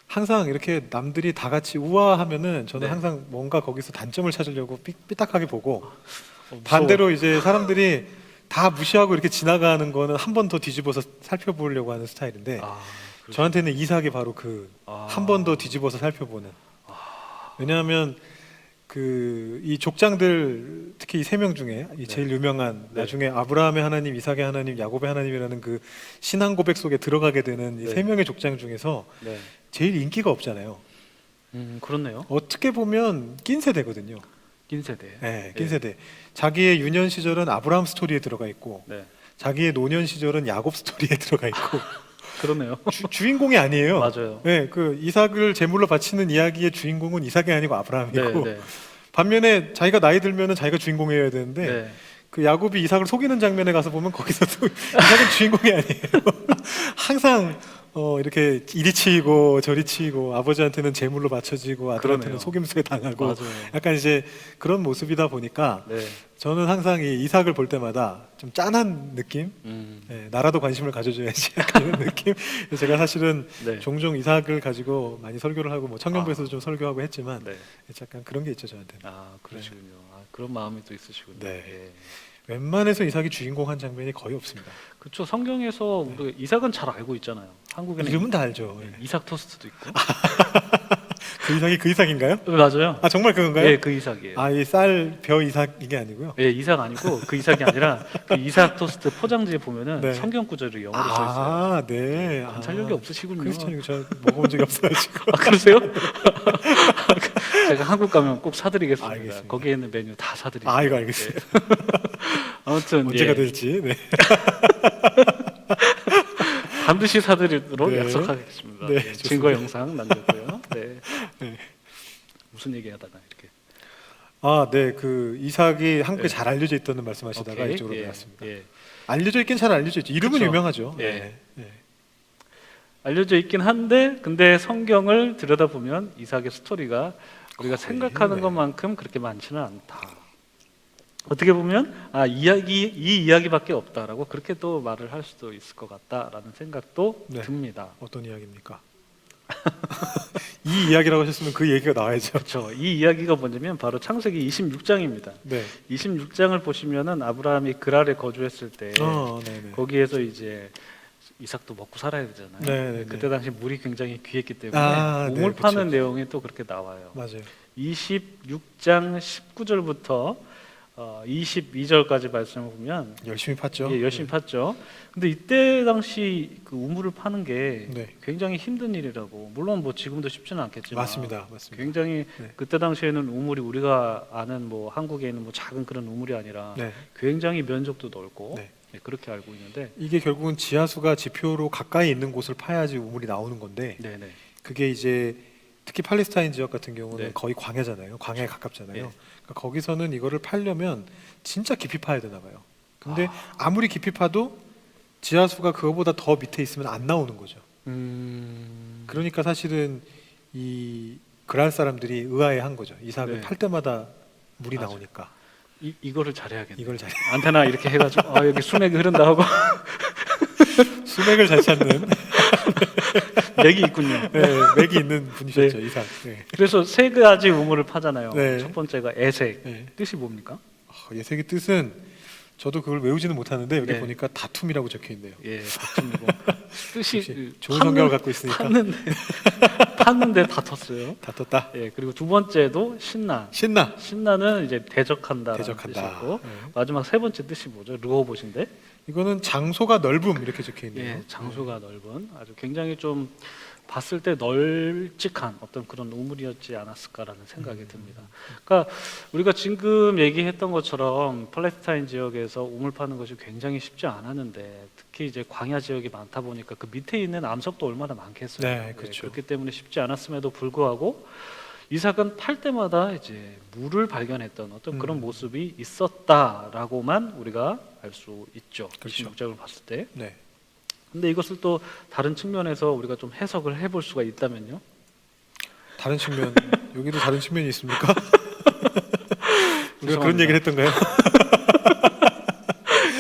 항상 이렇게 남들이 다 같이 우아하면은 저는 네. 항상 뭔가 거기서 단점을 찾으려고 삐딱하게 보고 무서워. 반대로 이제 사람들이 다 무시하고 이렇게 지나가는 거는 한 번 더 뒤집어서 살펴보려고 하는 스타일인데 그렇죠. 저한테는 이삭이 바로 그 한 번 더 뒤집어서 살펴보는. 왜냐하면 이 족장들 특히 이 세 명 중에 이 제일 유명한 네. 나중에 아브라함의 하나님, 이삭의 하나님, 야곱의 하나님이라는 그 신앙 고백 속에 들어가게 되는 이 네. 세 명의 족장 중에서 네. 제일 인기가 없잖아요. 그렇네요. 어떻게 보면 낀 세대거든요. 낀 세대. 네, 낀 세대. 자기의 유년 시절은 아브라함 스토리에 들어가 있고 네. 자기의 노년 시절은 야곱 스토리에 들어가 있고 그러네요. 주인공이 아니에요. 맞아요. 네, 그 이삭을 제물로 바치는 이야기의 주인공은 이삭이 아니고 아브라함이고 네, 네. 반면에 자기가 나이 들면은 자기가 주인공이어야 되는데 네. 그 야곱이 이삭을 속이는 장면에 가서 보면 거기서도 이삭은 주인공이 아니에요. 항상 이렇게 이리 치이고 저리 치이고 아버지한테는 제물로 바쳐지고 아들한테는 그러네요. 속임수에 당하고 맞아요. 약간 이제 그런 모습이다 보니까 네. 저는 항상 이 이삭을 볼 때마다 좀 짠한 느낌, 나라도 관심을 가져줘야지 약간 이런 느낌. 그래서 제가 사실은 네. 종종 이삭을 가지고 많이 설교를 하고 뭐 청년부에서도 좀 설교하고 했지만 네. 약간 그런 게 있죠 저한테는. 아, 그러시군요. 아, 그런 마음이 또 있으시군요. 네. 예. 웬만해서 이삭이 주인공 한 장면이 거의 없습니다. 그렇죠. 성경에서 우리 이삭은 잘 알고 있잖아요. 한국에는 이름은 다 알죠. 예. 이삭 토스트도 있고. 그 이삭이 그 이삭인가요? 맞아요. 아 정말 그건가요? 예, 그 이삭이에요. 아 이 쌀 벼 이삭 이게 아니고요. 예, 이삭 아니고 그 이삭이 아니라 그 이삭 토스트 포장지에 보면은 네. 성경 구절이 영어로 써 있어요. 아 네. 관찰력이 없으시군요. 크리스천이고 저 먹어본 적이 없어가지고. 아, 그러세요? 제가 한국 가면 꼭 사드리겠습니다. 알겠습니다. 거기에 있는 메뉴 다 사드릴게요. 아 이거 알겠습니다. 아무튼 언제가 예, 될지. 네. 반드시 사드리도록 네. 약속하겠습니다. 네, 예, 좋습니다. 증거 영상 남겼고요. 네. 네. 무슨 얘기하다가 이렇게. 아 네. 그 이삭이 한국에 네. 잘 알려져 있다는 말씀하시다가 오케이. 이쪽으로 예, 나왔습니다. 예. 알려져 있긴 잘 알려져 있죠. 이름은 그쵸. 유명하죠. 예. 네. 네. 알려져 있긴 한데 근데 성경을 들여다보면 이삭의 스토리가 우리가 거의, 생각하는 네. 것만큼 그렇게 많지는 않다. 어떻게 보면 이 이야기밖에 없다라고 그렇게 또 말을 할 수도 있을 것 같다라는 생각도 네. 듭니다. 어떤 이야기입니까? 이 이야기라고 하셨으면 그 얘기가 나와야죠. 그렇죠. 이 이야기가 뭐냐면 바로 창세기 26장입니다. 네. 26장을 보시면은 아브라함이 그랄에 거주했을 때 네네. 거기에서 이제 이삭도 먹고 살아야 되잖아요. 네네네. 그때 당시 물이 굉장히 귀했기 때문에 아, 우물 네, 파는 그쵸. 내용이 또 그렇게 나와요. 맞아요. 26장 19절부터 22절까지 말씀을 보면 열심히 팠죠. 예, 열심히 팠죠. 근데 이때 당시 그 우물을 파는 게 네. 굉장히 힘든 일이라고. 물론 뭐 지금도 쉽지는 않겠지만 맞습니다. 맞습니다. 굉장히 네. 그때 당시에는 우물이 우리가 아는 뭐 한국에 있는 뭐 작은 그런 우물이 아니라 네. 굉장히 면적도 넓고 네. 네, 그렇게 알고 있는데 이게 결국은 지하수가 지표로 가까이 있는 곳을 파야지 우물이 나오는 건데 네네 그게 이제 특히 팔레스타인 지역 같은 경우는 네. 거의 광야잖아요. 광야에 가깝잖아요. 네. 그러니까 거기서는 이거를 파려면 진짜 깊이 파야 되나 봐요. 근데 아무리 깊이 파도 지하수가 그거보다 더 밑에 있으면 안 나오는 거죠. 그러니까 사실은 이 그랄 사람들이 의아해한 거죠. 이삭을 네. 팔 때마다 물이 맞아요. 나오니까 이거를 잘해야겠네. 이걸 잘 안테나 이렇게 해가지고 여기 수맥이 흐른다 하고 수맥을 잘 찾는 맥이 있군요. 네, 맥이 있는 분이셨죠. 이삭. 네. 그래서 세 가지 우물을 파잖아요. 네. 첫 번째가 에색. 네. 뜻이 뭡니까? 예색의 뜻은 저도 그걸 외우지는 못하는데 여기 네. 보니까 다툼이라고 적혀 있네요. 예, 다툼이고 뜻이 역시 좋은 성격을 갖고 있으니까 팠는데 다퉜어요. 다퉜다. 예, 그리고 두 번째도 신나. 신나. 신나는 이제 대적한다라는 대적한다. 뜻이고 네. 마지막 세 번째 뜻이 뭐죠? 르호봇인데 이거는 장소가 넓음 이렇게 적혀 있네요. 예, 장소가 넓은 아주 굉장히 좀 봤을 때 널찍한 어떤 그런 우물이었지 않았을까라는 생각이 듭니다. 그러니까 우리가 지금 얘기했던 것처럼 팔레스타인 지역에서 우물 파는 것이 굉장히 쉽지 않았는데 특히 이제 광야 지역이 많다 보니까 그 밑에 있는 암석도 얼마나 많겠어요. 네, 그렇죠. 그렇기 때문에 쉽지 않았음에도 불구하고 이삭은 팔 때마다 이제 물을 발견했던 어떤 그런 모습이 있었다라고만 우리가 알 수 있죠. 그렇죠. 26장을 봤을 때. 네. 근데 이것을 또 다른 측면에서 우리가 좀 해석을 해볼 수가 있다면요. 다른 측면 여기도 다른 측면이 있습니까? 우리가 그런 죄송합니다. 얘기를 했던가요?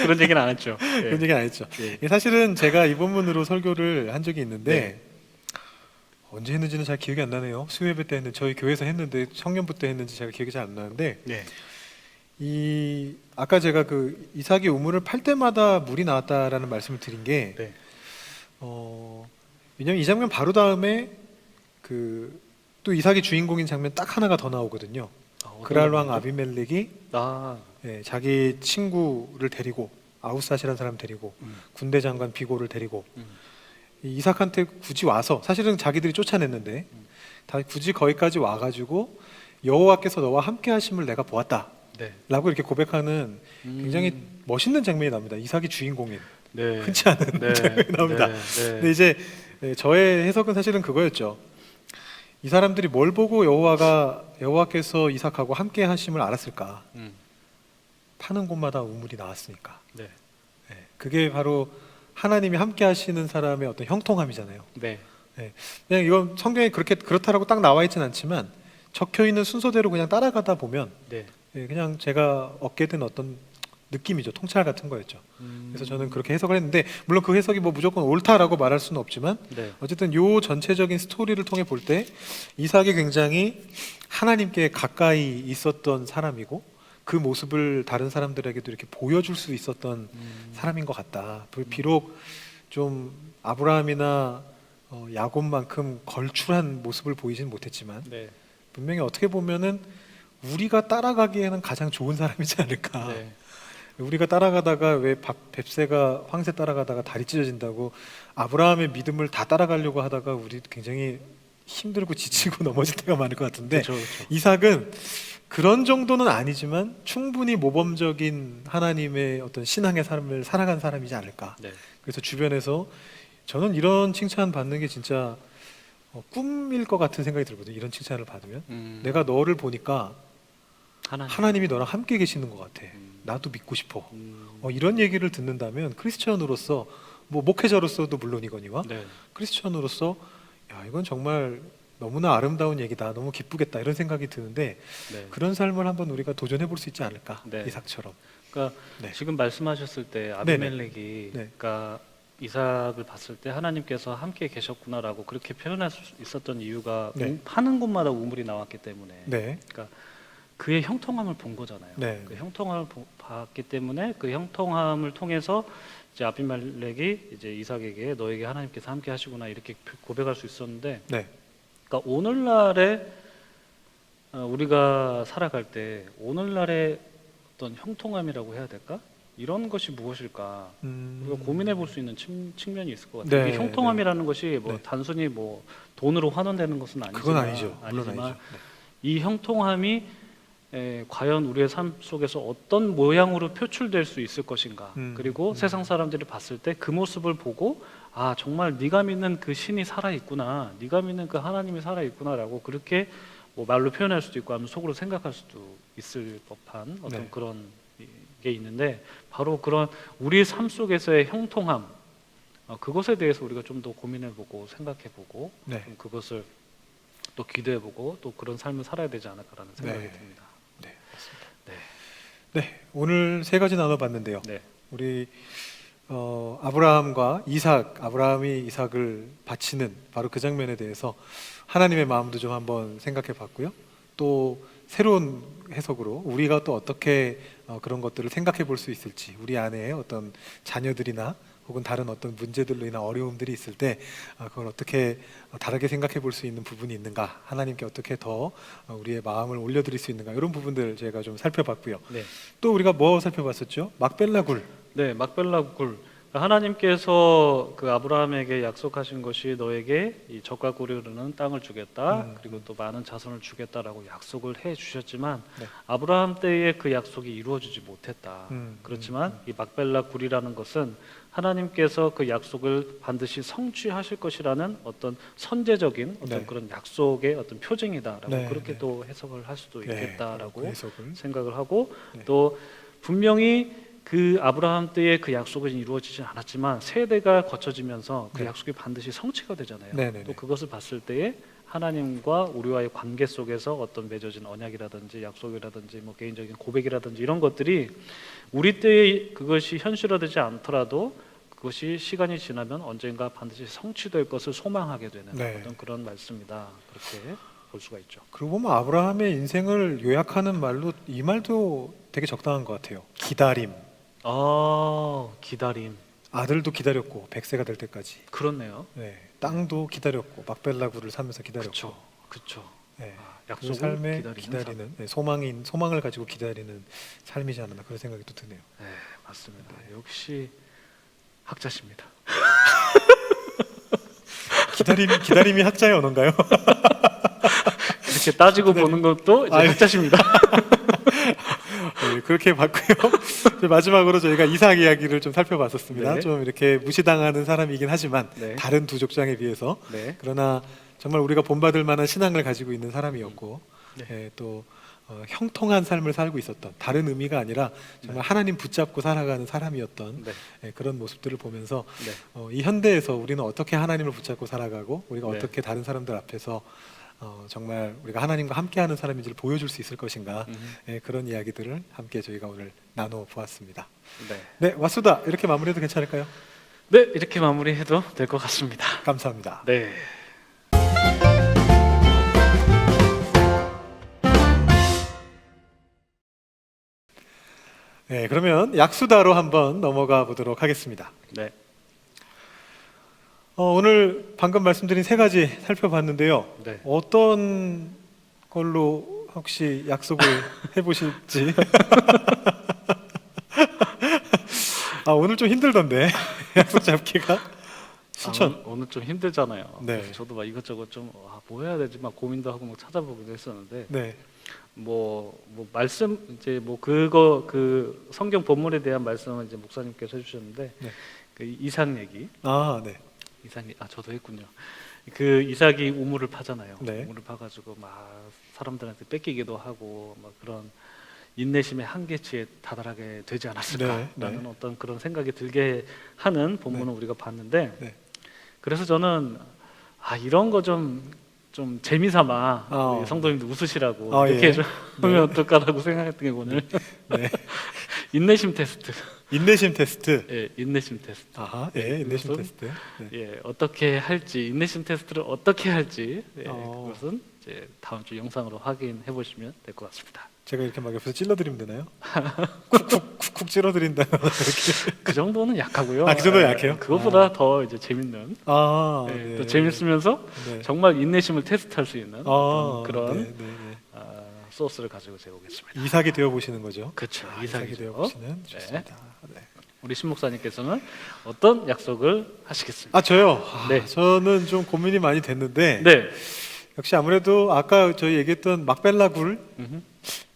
그런 얘기는 안 했죠. 예. 그런 얘기 안 했죠. 예. 이게 사실은 제가 이 본문으로 설교를 한 적이 있는데 언제 했는지는 잘 기억이 안 나네요. 수요예배 때 했는데 저희 교회에서 했는데 청년부 때 했는지 제가 기억이 잘 안 나는데 네. 이 아까 제가 그 이삭이 우물을 팔 때마다 물이 나왔다라는 말씀을 드린 게 네. 왜냐면 이 장면 바로 다음에 그 또 이삭이 주인공인 장면 딱 하나가 더 나오거든요. 그랄 왕 아비멜렉이 자기 친구를 데리고 아우삿이라는 사람 데리고 군대 장관 비고를 데리고 이 이삭한테 굳이 와서 사실은 자기들이 쫓아냈는데 다 굳이 거기까지 와가지고 여호와께서 너와 함께 하심을 내가 보았다. 네. 라고 이렇게 고백하는 굉장히 멋있는 장면이 납니다. 이삭이 주인공인. 네. 흔치 않은 네. 장면이 나옵니다. 네. 네. 근데 이제 저의 해석은 사실은 그거였죠. 이 사람들이 뭘 보고 여호와께서 이삭하고 함께 하심을 알았을까? 파는 곳마다 우물이 나왔으니까. 네. 네, 그게 바로 하나님이 함께 하시는 사람의 어떤 형통함이잖아요. 네. 네, 그냥 이건 성경에 그렇다라고 딱 나와 있진 않지만 적혀 있는 순서대로 그냥 따라가다 보면 네. 그냥 제가 얻게 된 어떤 느낌이죠. 통찰 같은 거였죠. 그래서 저는 그렇게 해석을 했는데, 물론 그 해석이 뭐 무조건 옳다라고 말할 수는 없지만 네. 어쨌든 요 전체적인 스토리를 통해 볼 때 이삭이 굉장히 하나님께 가까이 있었던 사람이고 그 모습을 다른 사람들에게도 이렇게 보여줄 수 있었던 사람인 것 같다. 비록 좀 아브라함이나 야곱만큼 걸출한 모습을 보이진 못했지만 네. 분명히 어떻게 보면은 우리가 따라가기에는 가장 좋은 사람이지 않을까. 네. 우리가 따라가다가 왜 뱁새가 황새 따라가다가 다리 찢어진다고 아브라함의 믿음을 다 따라가려고 하다가 우리 굉장히 힘들고 지치고 넘어질 때가 많을 것 같은데, 그렇죠, 그렇죠. 이삭은 그런 정도는 아니지만 충분히 모범적인 하나님의 어떤 신앙의 삶을 살아간 사람이지 않을까. 네. 그래서 주변에서 저는 이런 칭찬 받는 게 진짜 꿈일 것 같은 생각이 들거든요. 이런 칭찬을 받으면 내가 너를 보니까 하나님이 너랑 함께 계시는 것 같아. 나도 믿고 싶어. 이런 얘기를 듣는다면 크리스천으로서, 뭐 목회자로서도 물론이거니와 네. 크리스천으로서 야, 이건 정말 너무나 아름다운 얘기다. 너무 기쁘겠다. 이런 생각이 드는데 네. 그런 삶을 한번 우리가 도전해 볼 수 있지 않을까? 네. 이삭처럼. 그러니까 네. 지금 말씀하셨을 때 아비멜렉이 네. 그러니까 이삭을 봤을 때 하나님께서 함께 계셨구나라고 그렇게 표현할 수 있었던 이유가 네. 파는 곳마다 우물이 나왔기 때문에 네. 그러니까 그의 형통함을 본 거잖아요. 네. 그 형통함을 봤기 때문에 그 형통함을 통해서 이제 아비멜렉이 이제 이삭에게 너에게 하나님께서 함께 하시구나 이렇게 고백할 수 있었는데, 네. 그러니까 오늘날에 우리가 살아갈 때 오늘날의 어떤 형통함이라고 해야 될까? 이런 것이 무엇일까? 우리가 고민해 볼 수 있는 측면이 있을 것 같아요. 네, 이 형통함이라는 것이 뭐 네. 단순히 뭐 돈으로 환원되는 것은 아니지만, 그건 아니죠. 물론 아니지만 아니죠. 네. 이 형통함이 과연 우리의 삶 속에서 어떤 모양으로 표출될 수 있을 것인가? 그리고 세상 사람들이 봤을 때 그 모습을 보고 아 정말 네가 믿는 그 신이 살아 있구나, 네가 믿는 그 하나님이 살아 있구나라고 그렇게 뭐 말로 표현할 수도 있고 하면 속으로 생각할 수도 있을 법한 어떤 네. 그런 게 있는데, 바로 그런 우리 삶 속에서의 형통함, 그것에 대해서 우리가 좀 더 고민해보고 생각해보고 네. 좀 그것을 또 기도해보고 또 그런 삶을 살아야 되지 않을까라는 생각이 네. 듭니다. 네, 맞습니다. 네. 네, 오늘 세 가지 나눠봤는데요. 네. 우리 아브라함과 이삭, 아브라함이 이삭을 바치는 바로 그 장면에 대해서 하나님의 마음도 좀 한번 생각해봤고요. 또 새로운 해석으로 우리가 또 어떻게 그런 것들을 생각해 볼 수 있을지, 우리 안에 어떤 자녀들이나 혹은 다른 어떤 문제들로 인한 어려움들이 있을 때 그걸 어떻게 다르게 생각해 볼 수 있는 부분이 있는가, 하나님께 어떻게 더 우리의 마음을 올려드릴 수 있는가, 이런 부분들 제가 좀 살펴봤고요. 네. 또 우리가 뭐 살펴봤었죠? 막벨라 굴. 네, 막벨라 굴. 하나님께서 그 아브라함에게 약속하신 것이 너에게 이 젖과 꿀이 흐르는 땅을 주겠다. 그리고 또 많은 자손을 주겠다라고 약속을 해 주셨지만 네. 아브라함 때에 그 약속이 이루어지지 못했다. 그렇지만 이 막벨라 굴이라는 것은 하나님께서 그 약속을 반드시 성취하실 것이라는 어떤 선제적인 어떤 네. 그런 약속의 어떤 표징이다라고 네, 그렇게 네. 또 해석을 할 수도 네, 있겠다라고 그 해석을. 생각을 하고, 네. 또 분명히 그 아브라함 때의 그 약속은 이루어지지 않았지만 세대가 거쳐지면서 그 네. 약속이 반드시 성취가 되잖아요. 네네네. 또 그것을 봤을 때에 하나님과 우리와의 관계 속에서 어떤 맺어진 언약이라든지 약속이라든지 뭐 개인적인 고백이라든지 이런 것들이 우리 때에 그것이 현실화되지 않더라도 그것이 시간이 지나면 언젠가 반드시 성취될 것을 소망하게 되는 네. 어떤 그런 말씀이다. 그렇게 볼 수가 있죠. 그리고 보면 아브라함의 인생을 요약하는 말로 이 말도 되게 적당한 것 같아요. 기다림. 기다림. 아들도 기다렸고 100세가 될 때까지. 그렇네요. 네, 땅도 기다렸고 막벨라 굴을 사면서 기다렸고. 그렇죠. 그렇죠. 네, 그 약속을 삶에 기다리는 기다리는 네, 소망을 가지고 기다리는 삶이지 않나 그런 생각이 또 드네요. 네, 맞습니다. 역시 학자십니다. 기다림이 학자의 언어인가요? 이렇게 따지고 보는 것도 이제 학자십니다. 네, 그렇게 봤고요. 이제 마지막으로 저희가 이삭 이야기를 좀 살펴봤었습니다. 네. 좀 이렇게 무시당하는 사람이긴 하지만 네. 다른 두 족장에 비해서 네. 그러나 정말 우리가 본받을 만한 신앙을 가지고 있는 사람이었고 네. 예, 또 형통한 삶을 살고 있었던 다른 의미가 아니라 정말 하나님 붙잡고 살아가는 사람이었던 네. 예, 그런 모습들을 보면서 네. 이 현대에서 우리는 어떻게 하나님을 붙잡고 살아가고 우리가 네. 어떻게 다른 사람들 앞에서 정말 우리가 하나님과 함께하는 사람인지를 보여줄 수 있을 것인가 예, 그런 이야기들을 함께 저희가 오늘 나눠 보았습니다. 네. 네, 와수다 이렇게 마무리해도 괜찮을까요? 네, 이렇게 마무리해도 될 것 같습니다. 감사합니다. 네. 네, 그러면 약수다로 한번 넘어가 보도록 하겠습니다. 네. 오늘 방금 말씀드린 세 가지 살펴봤는데요. 네. 어떤 걸로 혹시 약속을 해보실지? 오늘 좀 힘들던데 약속 잡기가 추천. 오늘 좀 힘들잖아요. 네. 그래서 저도 막 이것저것 좀 뭐 해야 되지 막 고민도 하고 막 찾아보기도 했었는데 네, 뭐 말씀 이제 뭐 그거 그 성경 본문에 대한 말씀은 이제 목사님께서 해주셨는데 네. 그 이삭 얘기 네, 이삭이 저도 했군요. 그 이삭이 우물을 파잖아요. 네. 우물을 파가지고 막 사람들한테 뺏기기도 하고 막 그런 인내심의 한계치에 다다르게 되지 않았을까라는 네, 네. 어떤 그런 생각이 들게 하는 본문을 우리가 봤는데 네. 그래서 저는 이런 거 좀 재미삼아 우리 성도님들 웃으시라고 이렇게 예. 하면 어떨까라고 생각했던 게 오늘 네. 인내심 테스트. 인내심 테스트. 예, 인내심 테스트. 예, 인내심 그것은 테스트. 네. 예, 어떻게 할지 인내심 테스트를 어떻게 할지 그것은 이제 다음 주 영상으로 확인해 보시면 될 것 같습니다. 제가 이렇게 막 옆에서 찔러드리면 되나요? 쿡쿡 찔러드린다. 이렇게. 그 정도는 약하고요. 그 정도 약해요? 그것보다 더 이제 재밌는 예, 네. 또 재밌으면서 네. 정말 인내심을 테스트할 수 있는 어떤 그런 네, 네, 네. 소스를 가지고 제가 오겠습니다. 이삭이 되어 보시는 거죠. 그렇죠. 이삭이 이삭이죠. 되어 보시는 네. 좋습니다. 네. 우리 신 목사님께서는 어떤 약속을 하시겠습니까? 저요. 네. 저는 좀 고민이 많이 됐는데 네. 역시 아무래도 아까 저희 얘기했던 막벨라 굴, 음흠.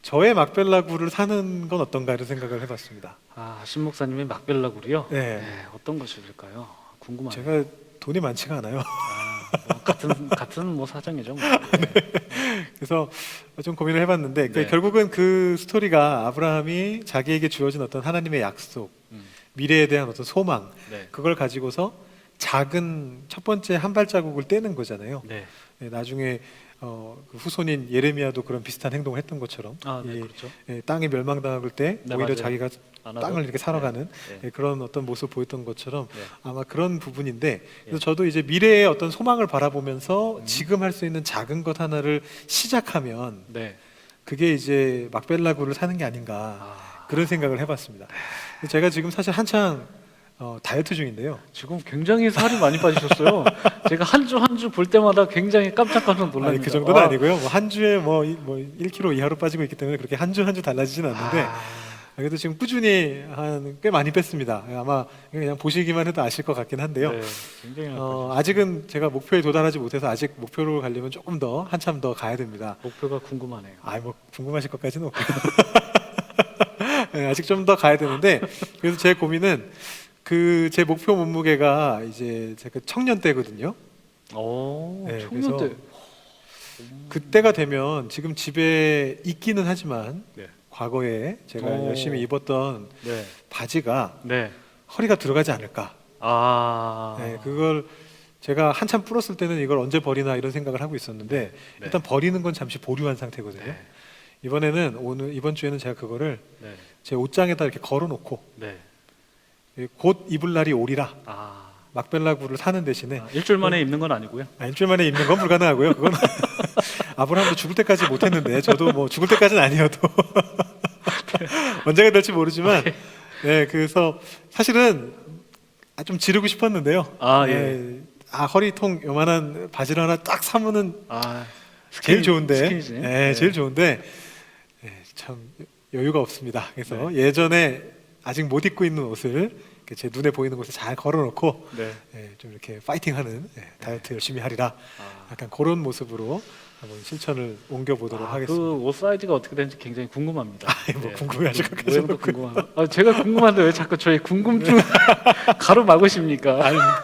저의 막벨라 굴을 사는 건 어떤가 이런 생각을 해봤습니다. 신 목사님의 막벨라굴이요? 네. 어떤 것일까요? 궁금하네요. 제가 돈이 많지가 않아요. 뭐 같은 뭐 사정이죠. 뭐. 그래서 좀 고민을 해봤는데 네. 결국은 그 스토리가 아브라함이 자기에게 주어진 어떤 하나님의 약속, 음. 미래에 대한 어떤 소망, 네. 그걸 가지고서 작은 첫 번째 한 발자국을 떼는 거잖아요. 네. 네, 나중에 그 후손인 예레미야도 그런 비슷한 행동을 했던 것처럼 네, 그렇죠. 땅이 멸망당할 때 네, 오히려 맞아요. 자기가 안 하죠? 땅을 이렇게 살아가는 네. 그런 어떤 모습을 보였던 것처럼 네. 아마 그런 부분인데 그래서 저도 이제 미래의 어떤 소망을 바라보면서 지금 할 수 있는 작은 것 하나를 시작하면 네. 그게 이제 막벨라 굴을 사는 게 아닌가 그런 생각을 해봤습니다. 제가 지금 사실 한창 다이어트 중인데요. 지금 굉장히 살이 많이 빠지셨어요. 제가 한 주 볼 때마다 굉장히 깜짝깜짝 놀랍니다. 그 정도는 아니고요. 한 주에 뭐 1kg 이하로 빠지고 있기 때문에 그렇게 한 주 달라지진 않는데 그래도 지금 꾸준히 꽤 많이 뺐습니다. 아마 그냥 보시기만 해도 아실 것 같긴 한데요. 네, 굉장히 많이 빠지셨어요. 아직은 제가 목표에 도달하지 못해서 아직 목표로 가려면 조금 더 한참 더 가야 됩니다. 목표가 궁금하네요. 뭐 궁금하실 것까지는 없고요. 네, 아직 좀 더 가야 되는데 그래서 제 고민은 제 목표 몸무게가 이제 제가 청년 때거든요. 네, 그래서 청년 때. 그때가 되면 지금 집에 있기는 하지만 네. 과거에 제가 열심히 입었던 네. 바지가 네. 허리가 들어가지 않을까. 네, 그걸 제가 한참 불었을 때는 이걸 언제 버리나 이런 생각을 하고 있었는데 일단 버리는 건 잠시 보류한 상태거든요. 네. 이번 주에는 제가 그거를 네. 제 옷장에다 이렇게 걸어놓고 네. 곧 입을 날이 오리라. 막벨라 굴을 사는 대신에 일주일 만에 입는 건 아니고요. 일주일 만에 입는 건 불가능하고요. 그건 아브라함도 죽을 때까지 못했는데 저도 뭐 죽을 때까지는 아니어도 언제가 될지 모르지만 그래서 사실은 좀 지르고 싶었는데요. 허리통 요만한 바지를 하나 딱 사면은 제일 좋은데 제일 좋은데 참 여유가 없습니다. 그래서 예전에 아직 못 입고 있는 옷을 제 눈에 보이는 곳에 잘 걸어놓고 좀 이렇게 파이팅하는 다이어트 열심히 하리라 약간 그런 모습으로 한번 실천을 옮겨보도록 하겠습니다. 그 옷 사이즈가 어떻게 되는지 굉장히 궁금합니다. 뭐 궁금해하실 것 모양도 궁금합니다. 제가 궁금한데 왜 자꾸 저희 궁금증 가로막으십니까? 아닙니다.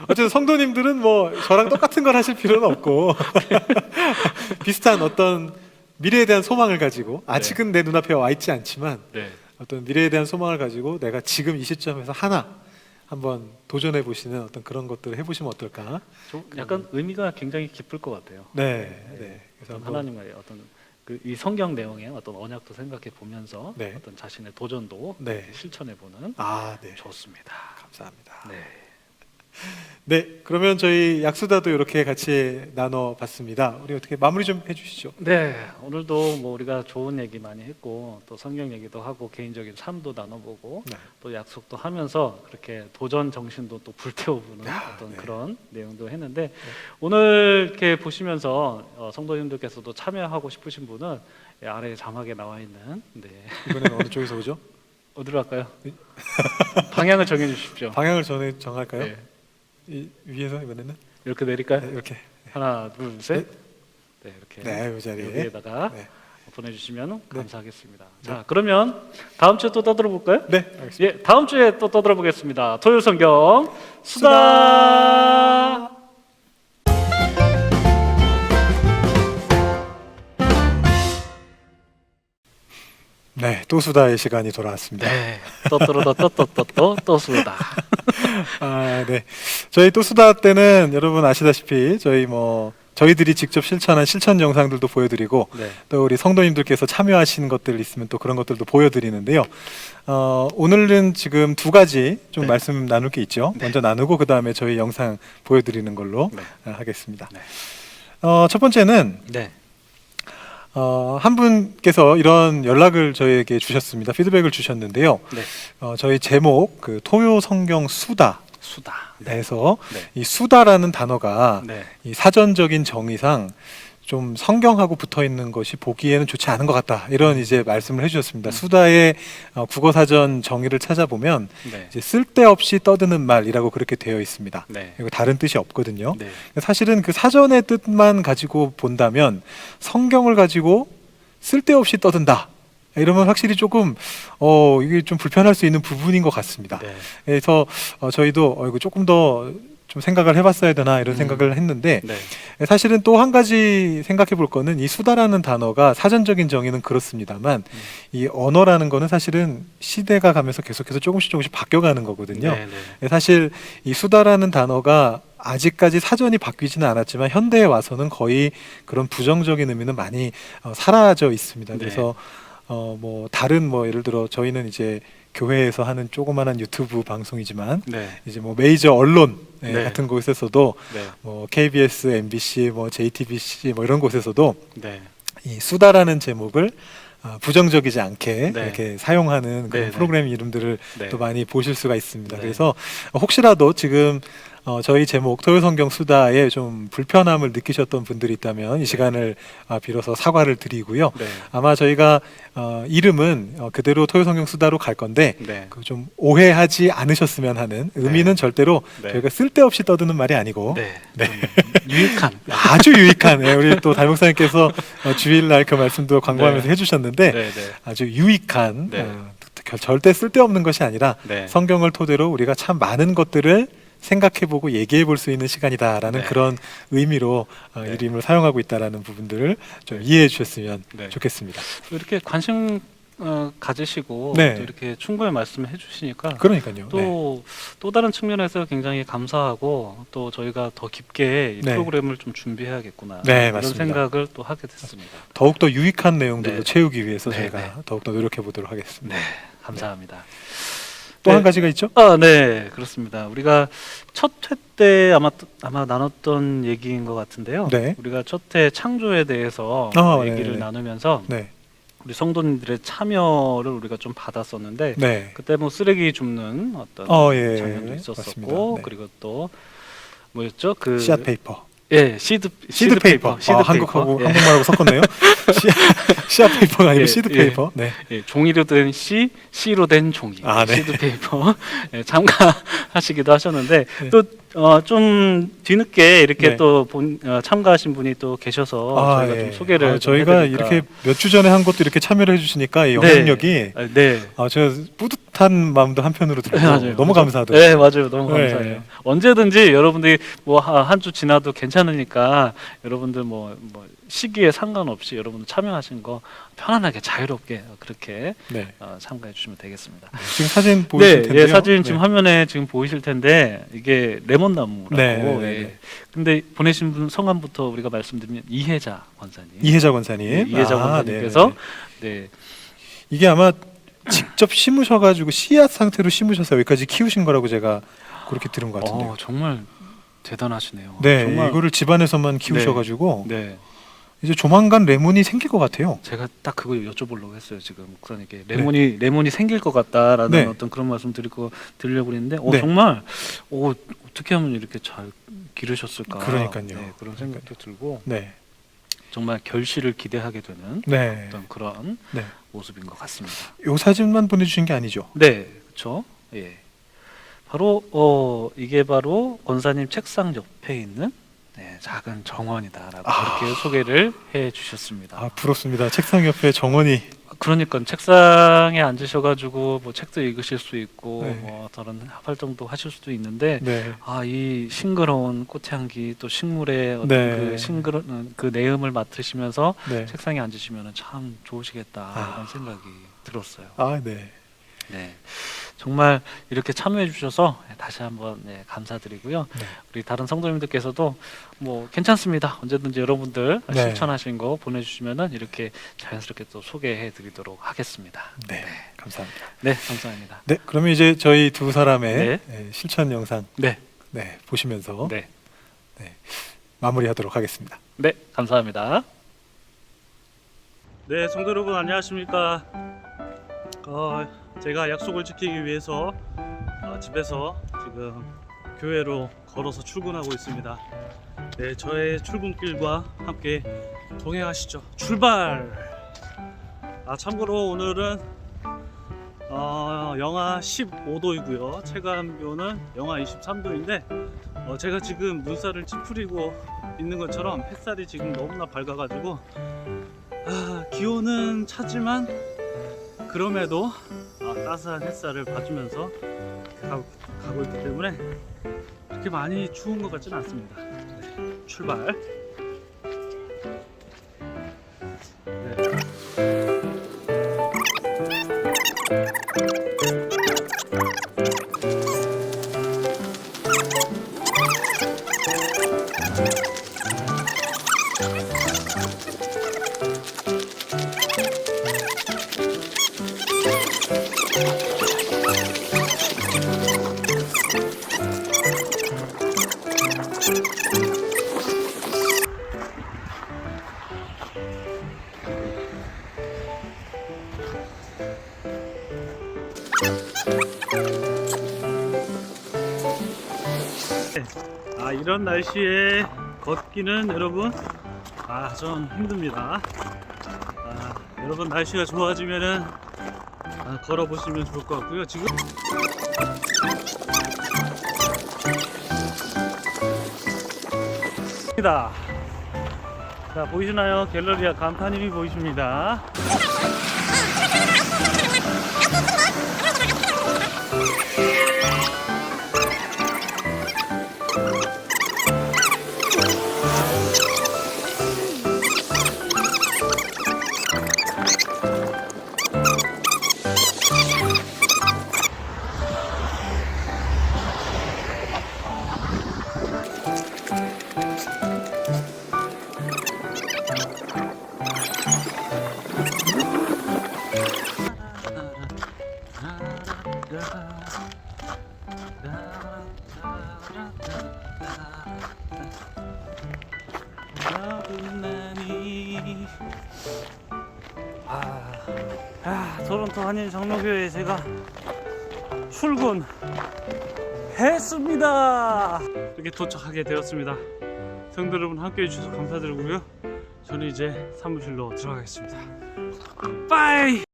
어쨌든 성도님들은 뭐 저랑 똑같은 걸 하실 필요는 없고 비슷한 어떤 미래에 대한 소망을 가지고 아직은 내 눈앞에 와 있지 않지만 네. 어떤 미래에 대한 소망을 가지고 내가 지금 이 시점에서 하나 한번 도전해 보시는 어떤 그런 것들을 해보시면 어떨까? 약간 의미가 굉장히 깊을 것 같아요. 네. 그래서 한번 하나님과의 어떤 이 성경 내용의 어떤 언약도 생각해 보면서 네. 어떤 자신의 도전도 네. 실천해 보는 네. 좋습니다. 감사합니다. 네. 네, 그러면 저희 약수다도 이렇게 같이 나눠봤습니다. 우리 어떻게 마무리 좀 해주시죠. 네, 오늘도 뭐 우리가 좋은 얘기 많이 했고 또 성경 얘기도 하고 개인적인 삶도 나눠보고 네. 또 약속도 하면서 그렇게 도전 정신도 또 불태워보는 어떤 네. 그런 내용도 했는데 오늘 이렇게 보시면서 성도님들께서도 참여하고 싶으신 분은 아래 자막에 나와 있는 이번에는 어느 쪽에서 오죠? 어디로 할까요? 방향을 정해 주십시오. 방향을 정할까요? 네. 이 위에서 이번에는 이렇게 내릴까요? 네, 이렇게. 하나, 둘, 셋. 네, 이렇게 네, 이 자리에. 여기에다가 네. 보내주시면 감사하겠습니다. 자, 그러면 다음 주에 또 떠들어 볼까요? 네, 알겠습니다. 예, 다음 주에 또 떠들어 보겠습니다. 토요 성경 수다. 네, 또 수다의 시간이 돌아왔습니다. 네, 또 수다. 네. 저희 또 수다 때는 여러분 아시다시피 저희들이 직접 실천한 실천 영상들도 보여드리고 네. 또 우리 성도님들께서 참여하신 것들 있으면 또 그런 것들도 보여드리는데요. 오늘은 지금 두 가지 좀 말씀 나눌 게 있죠. 먼저 나누고 그 다음에 저희 영상 보여드리는 걸로 하겠습니다. 네. 첫 번째는 네. 한 분께서 이런 연락을 저희에게 주셨습니다. 피드백을 주셨는데요. 네. 저희 제목 그 토요 성경 수다. 네. 에서 네. 이 수다라는 단어가 네. 이 사전적인 정의상 좀 성경하고 붙어 있는 것이 보기에는 좋지 않은 것 같다 이런 이제 말씀을 해주셨습니다. 수다의 국어 사전 정의를 찾아보면 네. 이제 쓸데없이 떠드는 말이라고 그렇게 되어 있습니다. 네. 이거 다른 뜻이 없거든요. 네. 사실은 그 사전의 뜻만 가지고 본다면 성경을 가지고 쓸데없이 떠든다. 이러면 확실히 조금 이게 좀 불편할 수 있는 부분인 것 같습니다. 네. 그래서 저희도 이거 조금 더 좀 생각을 해봤어야 되나 이런 생각을 했는데 네. 사실은 또 한 가지 생각해 볼 거는 이 수다라는 단어가 사전적인 정의는 그렇습니다만 이 언어라는 거는 사실은 시대가 가면서 계속해서 조금씩 바뀌어가는 거거든요. 네. 네. 사실 이 수다라는 단어가 아직까지 사전이 바뀌지는 않았지만 현대에 와서는 거의 그런 부정적인 의미는 많이 사라져 있습니다. 네. 그래서 다른 예를 들어 저희는 이제 교회에서 하는 조그마한 유튜브 방송이지만 네. 이제 메이저 언론 네. 같은 곳에서도 네. KBS, MBC, JTBC 이런 곳에서도 네. 이 수다라는 제목을 부정적이지 않게 네. 이렇게 사용하는 그런 네, 프로그램 이름들을 네. 또 많이 보실 수가 있습니다. 네. 그래서 혹시라도 지금 저희 제목 토요성경 수다에 좀 불편함을 느끼셨던 분들이 있다면 이 시간을 빌어서 사과를 드리고요. 네. 아마 저희가 이름은 그대로 토요성경 수다로 갈 건데 네. 좀 오해하지 않으셨으면 하는 의미는 절대로 네. 저희가 쓸데없이 떠드는 말이 아니고 네. 유익한 아주 유익한 우리 또 담 목사님께서 주일날 그 말씀도 광고하면서 네. 해주셨는데 네. 네. 아주 유익한 네. 절대 쓸데없는 것이 아니라 네. 성경을 토대로 우리가 참 많은 것들을 생각해보고 얘기해볼 수 있는 시간이다라는 네. 그런 의미로 네. 이름을 사용하고 있다라는 부분들을 좀 이해해 주셨으면 네. 좋겠습니다. 이렇게 관심 가지시고 네. 또 이렇게 충고의 말씀을 해주시니까 그러니까요. 또 다른 측면에서 굉장히 감사하고 또 저희가 더 깊게 이 네. 프로그램을 좀 준비해야,겠구나 네, 이런 맞습니다. 생각을 또 하게 됐습니다. 더욱더 유익한 내용들로 네. 채우기 위해서 네, 저희가 네. 더욱더 노력해 보도록 하겠습니다. 네, 감사합니다. 또 한 네. 가지가 있죠? 네, 그렇습니다. 우리가 첫 회 때 아마 나눴던 얘기인 것 같은데요. 네. 우리가 첫 회 창조에 대해서 얘기를 네. 나누면서 네. 우리 성도님들의 참여를 우리가 좀 받았었는데 네. 그때 쓰레기 줍는 어떤 예. 장면도 있었었고 맞습니다. 네. 그리고 또 뭐였죠? 그 씨앗 페이퍼. 예, 시드 페이퍼. 시드 한국하고 페이퍼. 한국말하고 섞었네요. 씨앗 페이퍼가 아니고 예, 시드 예. 페이퍼. 네. 예, 종이로 된 씨로 된 종이. 네. 시드 페이퍼. 예, 참가하시기도 하셨는데 네. 또 좀 뒤늦게 이렇게 네. 또 참가하신 분이 또 계셔서 저희가 좀 소개를 좀 저희가 해드릴까. 이렇게 몇 주 전에 한 것도 이렇게 참여를 해주시니까 이 네. 영향력이 네. 제가 뿌듯한 마음도 한편으로 들고 맞아요. 너무 감사하더라고요. 네, 맞아요. 너무 네. 감사해요. 언제든지 여러분들이 뭐 한 주 지나도 괜찮으니까 여러분들 뭐 시기에 상관없이 여러분들 참여하신 거 편안하게 자유롭게 그렇게 네. 참가해 주시면 되겠습니다. 지금 사진 보이실 텐데요. 예, 사진 지금 화면에 지금 보이실 텐데 이게 레몬나무라고. 네, 네, 네, 예. 네. 근데 보내신 분 성함부터 우리가 말씀드리면 이혜자 권사님. 이혜자 권사님. 네, 이혜자 권사님께서 네. 이게 아마 직접 심으셔가지고 씨앗 상태로 심으셔서 여기까지 키우신 거라고 제가 그렇게 들은 것 같은데요. 정말 대단하시네요. 네, 정말. 이거를 집안에서만 키우셔가지고 네. 이제 조만간 레몬이 생길 것 같아요. 제가 딱 그거 여쭤보려고 했어요. 지금 목사님께 레몬이 생길 것 같다라는 네. 어떤 그런 말씀 드리려고 했는데 네. 정말 어떻게 하면 이렇게 잘 기르셨을까? 그러니까요. 네, 그런 생각도 들고 네, 정말 결실을 기대하게 되는 네, 어떤 그런 네. 모습인 것 같습니다. 요 사진만 보내주신 게 아니죠? 네, 그렇죠. 예, 바로 이게 바로 권사님 책상 옆에 있는 작은 정원이다라고 그렇게 소개를 해주셨습니다. 부럽습니다. 책상 옆에 정원이. 그러니까 책상에 앉으셔가지고 뭐 책도 읽으실 수 있고 네. 뭐 다른 활동도 하실 수도 있는데 네, 이 싱그러운 꽃향기 또 식물의 어떤 네. 그 싱그러운 그 내음을 맡으시면서 네. 책상에 앉으시면 참 좋으시겠다라는 생각이 들었어요. 네. 네, 정말 이렇게 참여해 주셔서 다시 한번 감사드리고요. 네. 우리 다른 성도님들께서도 뭐 괜찮습니다. 언제든지 여러분들 네. 실천하신 거 보내주시면은 이렇게 자연스럽게 또 소개해드리도록 하겠습니다. 네, 감사합니다. 네, 감사합니다. 네, 그러면 이제 저희 두 사람의 네. 실천 영상 네, 보시면서 네, 마무리하도록 하겠습니다. 네, 감사합니다. 네, 성도 여러분 안녕하십니까? 제가 약속을 지키기 위해서 집에서 지금 교회로 걸어서 출근하고 있습니다. 네, 저의 출근길과 함께 동행하시죠. 출발! 참고로 오늘은 영하 15도이고요. 체감온도는 영하 23도인데 제가 지금 눈살을 찌푸리고 있는 것처럼 햇살이 지금 너무나 밝아가지고 기온은 차지만 그럼에도 따스한 햇살을 봐주면서 가고 있기 때문에 그렇게 많이 추운 것 같지는 않습니다. 네, 출발. 이런 날씨에 걷기는 여러분 좀 힘듭니다. 여러분 날씨가 좋아지면은 걸어보시면 좋을 것 같고요. 지금 자, 보이시나요? 갤러리아 간판님이 보이십니다. 토론토 한인 장로교회에 제가 출근했습니다. 이렇게 도착하게 되었습니다. 성도 여러분 함께해 주셔서 감사드리고요. 저는 이제 사무실로 들어가겠습니다. 빠이.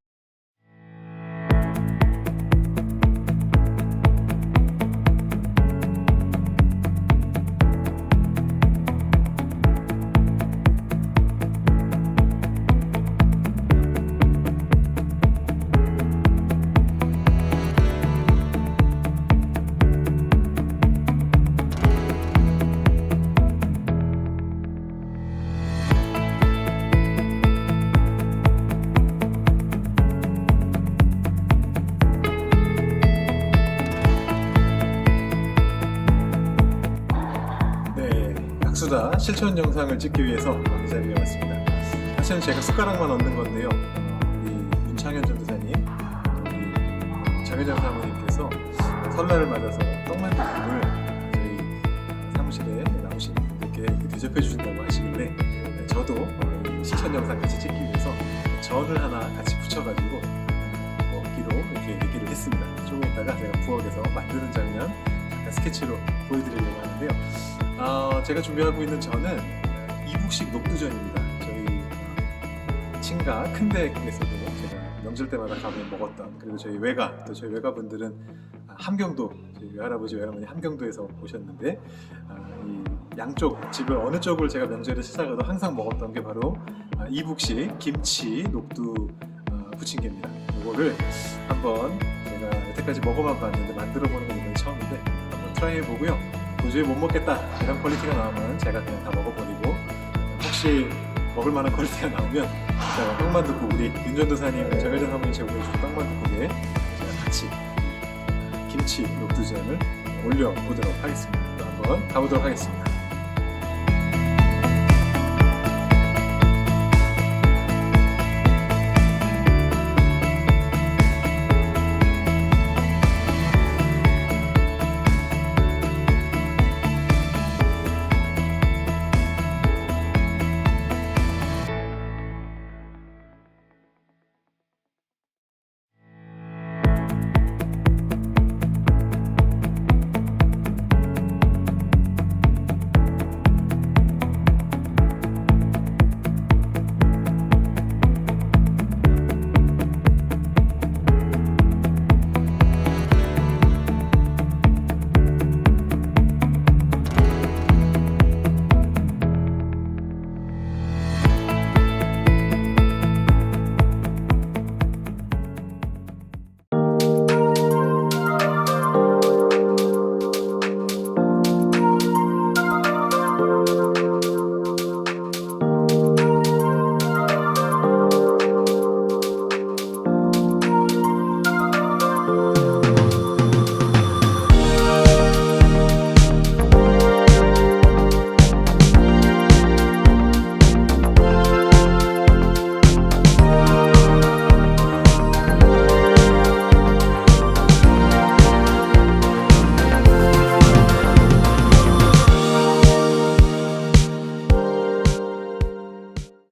어쩌다 실천 영상을 찍기 위해서 이 자리에 왔습니다. 사실은 제가 숟가락만 얻는 건데요. 우리 윤창현 전도사님, 우리 정혜정 사모님께서 설날을 맞아서 떡만두국을 저희 사무실에 나오신 분들께 대접해 주신다고 하시길래 저도 실천 영상 같이 찍기 위해서 전을 하나 같이 붙여가지고 먹기로 이렇게 얘기를 했습니다. 조금 있다가 제가 부엌에서 만드는 장면 잠깐 스케치로 보여드리려고 하는데요. 제가 준비하고 있는 전은 이북식 녹두전입니다. 저희 친가 큰댁에서도 제가 명절 때마다 가면 먹었던, 그리고 저희 외가, 또 저희 외가분들은 함경도, 저희 외할아버지 외할머니 함경도에서 오셨는데 이 양쪽 집을 어느 쪽을 제가 명절에 찾아가도 항상 먹었던 게 바로 이북식 김치 녹두 부침개입니다. 이거를 한번 제가 여태까지 먹어만 봤는데 만들어 보는 건 이번이 처음인데 한번 트라이 해보고요. 도저히 못 먹겠다 이런 퀄리티가 나오면 제가 그냥 다 먹어버리고, 혹시 먹을 만한 퀄리티가 나오면 제가 떡만둣국, 우리 윤전도사님, 정혜정 사모님 제공해주신 떡만둣국에 제가 같이 김치 녹두전을 올려보도록 하겠습니다. 또 한번 가보도록 하겠습니다.